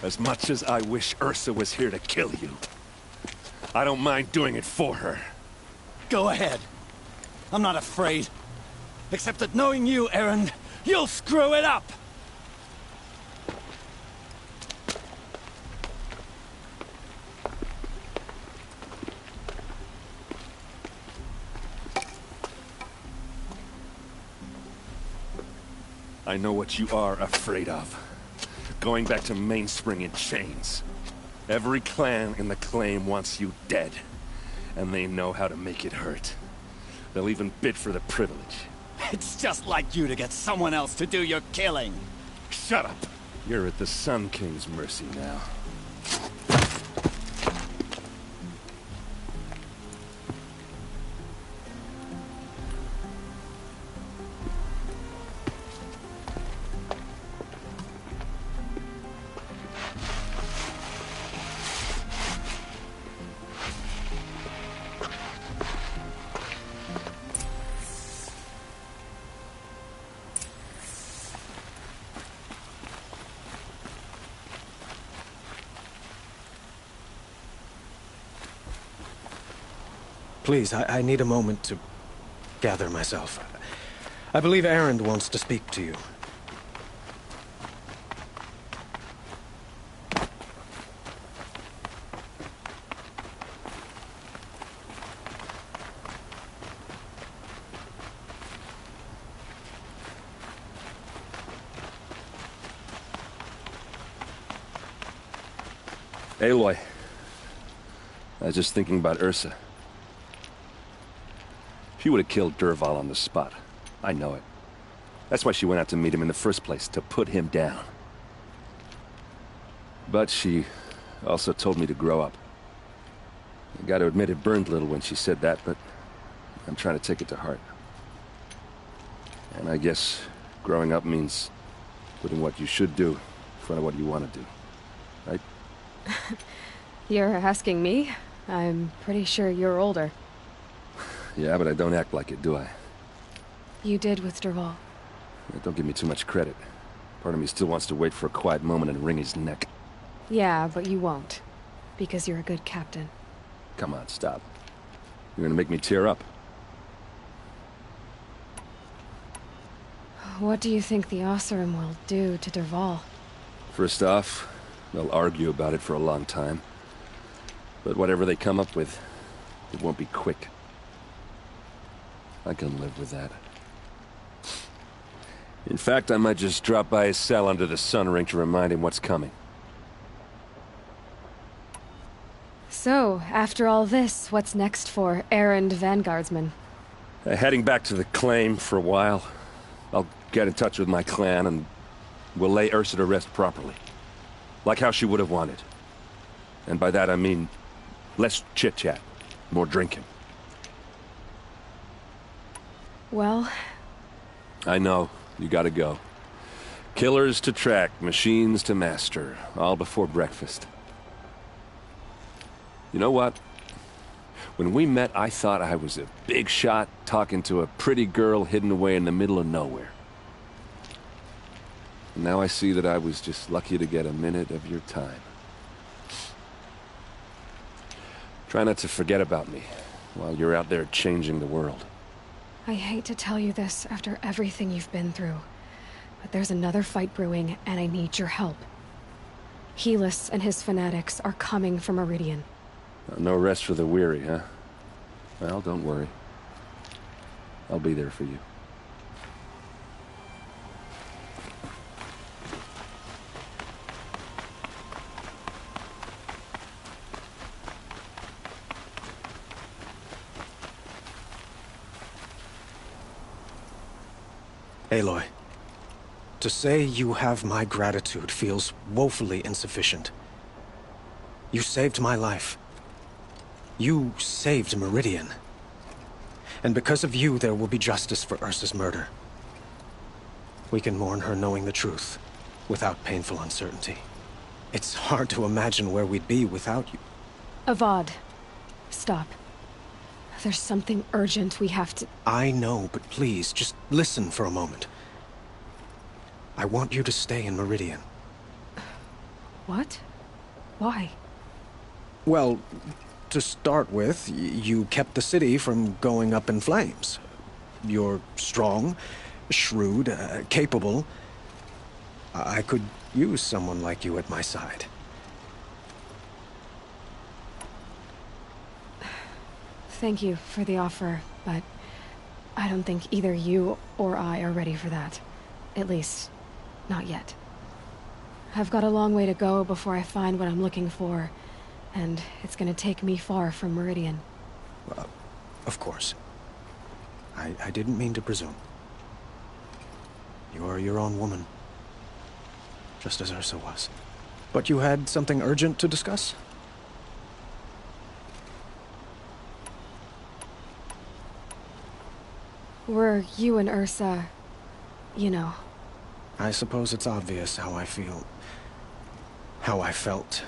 As much as I wish Ursa was here to kill you, I don't mind doing it for her. Go ahead. I'm not afraid. Except that knowing you, Erend, you'll screw it up! I know what you are afraid of. Going back to Mainspring in chains. Every clan in the claim wants you dead. And they know how to make it hurt. They'll even bid for the privilege. It's just like you to get someone else to do your killing. Shut up! You're at the Sun King's mercy now. Please, I need a moment to gather myself. I believe Erend wants to speak to you. Aloy. I was just thinking about Ursa. She would have killed Dervahl on the spot. I know it. That's why she went out to meet him in the first place, to put him down. But she also told me to grow up. I gotta admit it burned a little when she said that, but I'm trying to take it to heart. And I guess growing up means putting what you should do in front of what you want to do. Right? You're asking me? I'm pretty sure you're older. Yeah, but I don't act like it, do I? You did with Dervahl. Don't give me too much credit. Part of me still wants to wait for a quiet moment and wring his neck. Yeah, but you won't. Because you're a good captain. Come on, stop. You're gonna make me tear up. What do you think the Oseram will do to Dervahl? First off, they'll argue about it for a long time. But whatever they come up with, it won't be quick. I can live with that. In fact, I might just drop by his cell under the sun ring to remind him what's coming. So, after all this, what's next for Erend Vanguardsman? Heading back to the claim for a while. I'll get in touch with my clan and we'll lay Ursa to rest properly. Like how she would have wanted. And by that I mean less chit-chat, more drinking. Well... I know. You gotta go. Killers to track, machines to master. All before breakfast. You know what? When we met, I thought I was a big shot talking to a pretty girl hidden away in the middle of nowhere. And now I see that I was just lucky to get a minute of your time. Try not to forget about me while you're out there changing the world. I hate to tell you this after everything you've been through, but there's another fight brewing, and I need your help. Helis and his fanatics are coming for Meridian. No rest for the weary, huh? Well, don't worry. I'll be there for you. Aloy, to say you have my gratitude feels woefully insufficient. You saved my life. You saved Meridian. And because of you, there will be justice for Ursa's murder. We can mourn her knowing the truth, without painful uncertainty. It's hard to imagine where we'd be without you. Avad, stop. There's something urgent we have to... I know, but please, just listen for a moment. I want you to stay in Meridian. What? Why? Well, to start with, you kept the city from going up in flames. You're strong, shrewd, capable. I could use someone like you at my side. Thank you for the offer, but I don't think either you or I are ready for that. At least, not yet. I've got a long way to go before I find what I'm looking for, and it's gonna take me far from Meridian. Of course. I didn't mean to presume. You are your own woman. Just as Ursa was. But you had something urgent to discuss? Were you and Ursa, you know? I suppose it's obvious how I feel. How I felt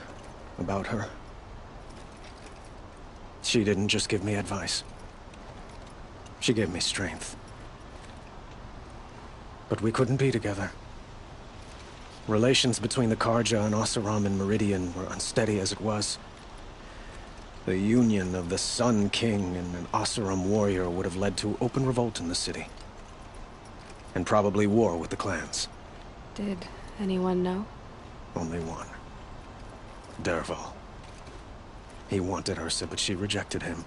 about her. She didn't just give me advice. She gave me strength. But we couldn't be together. Relations between the Karja and Oseram and Meridian were unsteady as it was. The union of the Sun King and an Oseram warrior would have led to open revolt in the city. And probably war with the clans. Did anyone know? Only one. Dervahl. He wanted Ursa, but she rejected him.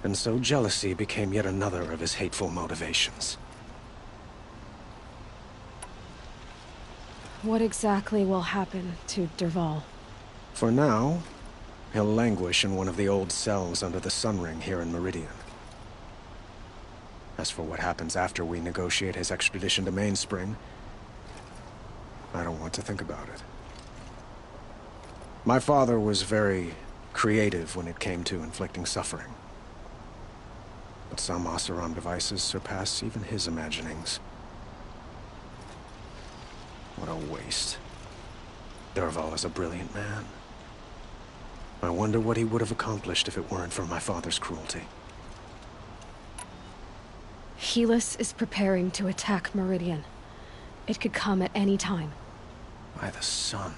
And so jealousy became yet another of his hateful motivations. What exactly will happen to Dervahl? For now, he'll languish in one of the old cells under the Sun Ring here in Meridian. As for what happens after we negotiate his extradition to Mainspring, I don't want to think about it. My father was very creative when it came to inflicting suffering. But some Oseram devices surpass even his imaginings. What a waste. Dervahl is a brilliant man. I wonder what he would have accomplished if it weren't for my father's cruelty. Helis is preparing to attack Meridian. It could come at any time. By the sun.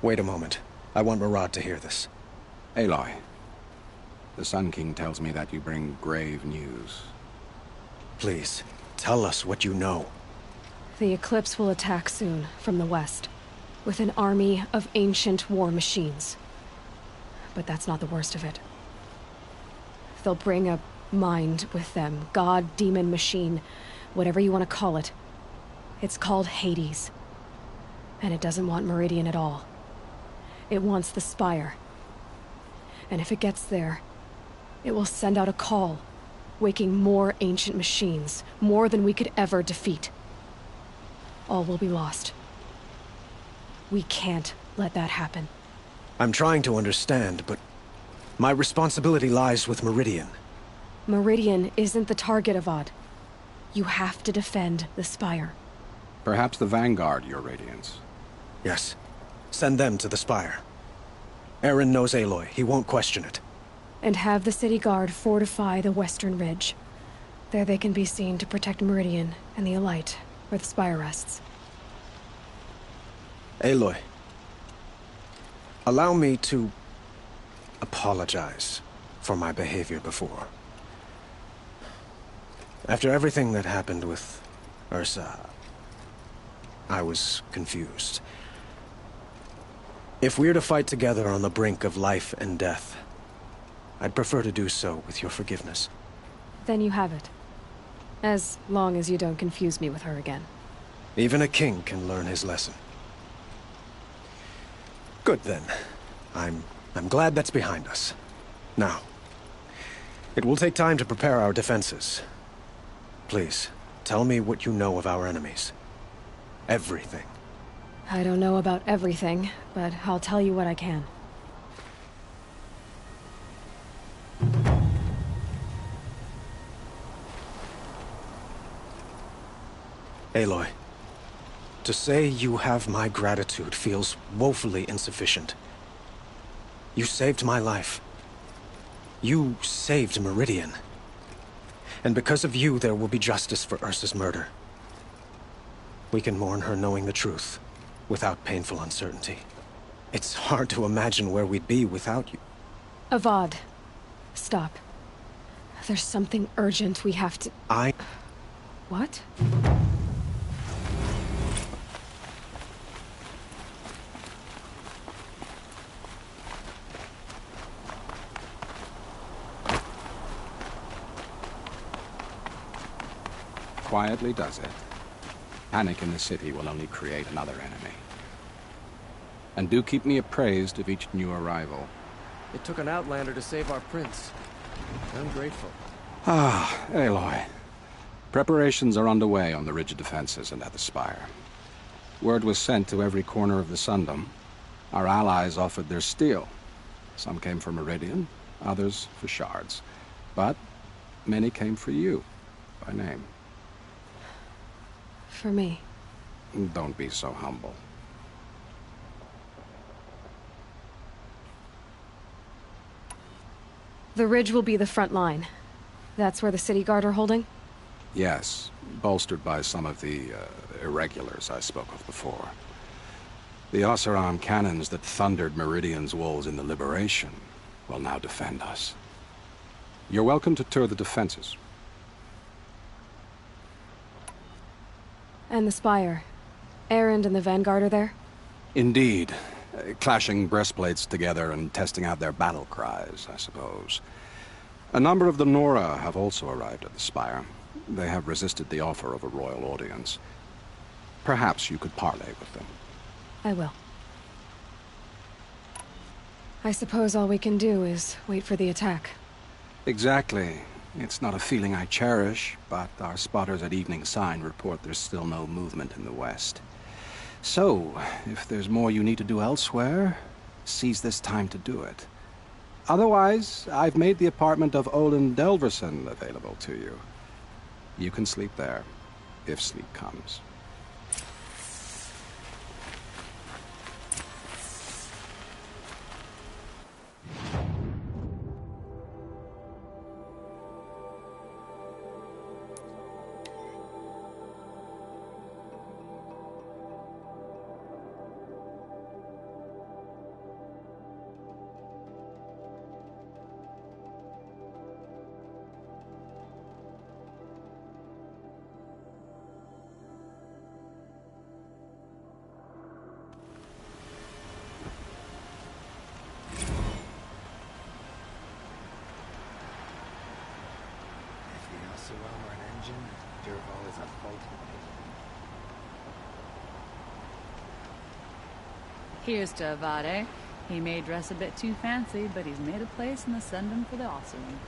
Wait a moment. I want Murad to hear this. Aloy, the Sun King tells me that you bring grave news. Please, tell us what you know. The Eclipse will attack soon, from the west, with an army of ancient war machines. But that's not the worst of it. They'll bring a mind with them, god, demon, machine, whatever you want to call it. It's called Hades. And it doesn't want Meridian at all. It wants the Spire. And if it gets there, it will send out a call, waking more ancient machines, more than we could ever defeat. All will be lost. We can't let that happen. I'm trying to understand, but my responsibility lies with Meridian. Meridian isn't the target, Avad. You have to defend the Spire. Perhaps the Vanguard, Your Radiance. Yes. Send them to the Spire. Eren knows Aloy. He won't question it. And have the city guard fortify the western ridge. There they can be seen to protect Meridian and the Elite, where the Spire rests. Aloy. Allow me to apologize for my behavior before. After everything that happened with Ursa, I was confused. If we're to fight together on the brink of life and death, I'd prefer to do so with your forgiveness. Then you have it. As long as you don't confuse me with her again. Even a king can learn his lesson. Good then. I'm glad that's behind us. Now, it will take time to prepare our defenses. Please, tell me what you know of our enemies. Everything. I don't know about everything, but I'll tell you what I can. Aloy, to say you have my gratitude feels woefully insufficient. You saved my life. You saved Meridian. And because of you, there will be justice for Ursa's murder. We can mourn her knowing the truth, without painful uncertainty. It's hard to imagine where we'd be without you. Avad, stop. There's something urgent we have to... What? Quietly does it. Panic in the city will only create another enemy. And do keep me appraised of each new arrival. It took an outlander to save our prince. I'm grateful. Ah, Aloy. Preparations are underway on the ridge defenses and at the spire. Word was sent to every corner of the Sundom. Our allies offered their steel. Some came for Meridian, others for shards. But many came for you, by name. For me. Don't be so humble. The ridge will be the front line. That's where the city guard are holding? Yes, bolstered by some of the irregulars I spoke of before. The Oseram cannons that thundered Meridian's walls in the Liberation will now defend us. You're welcome to tour the defenses. And the spire. Erend and the Vanguard are there? Indeed. Clashing breastplates together and testing out their battle cries, I suppose. A number of the Nora have also arrived at the spire. They have resisted the offer of a royal audience. Perhaps you could parley with them. I will. I suppose all we can do is wait for the attack. Exactly. It's not a feeling I cherish, but our spotters at Evening Sign report there's still no movement in the west. So, if there's more you need to do elsewhere, seize this time to do it. Otherwise, I've made the apartment of Olin Delverson available to you. You can sleep there, if sleep comes. Here's to Avad. He may dress a bit too fancy, but he's made a place in the Sundom for the Oseram.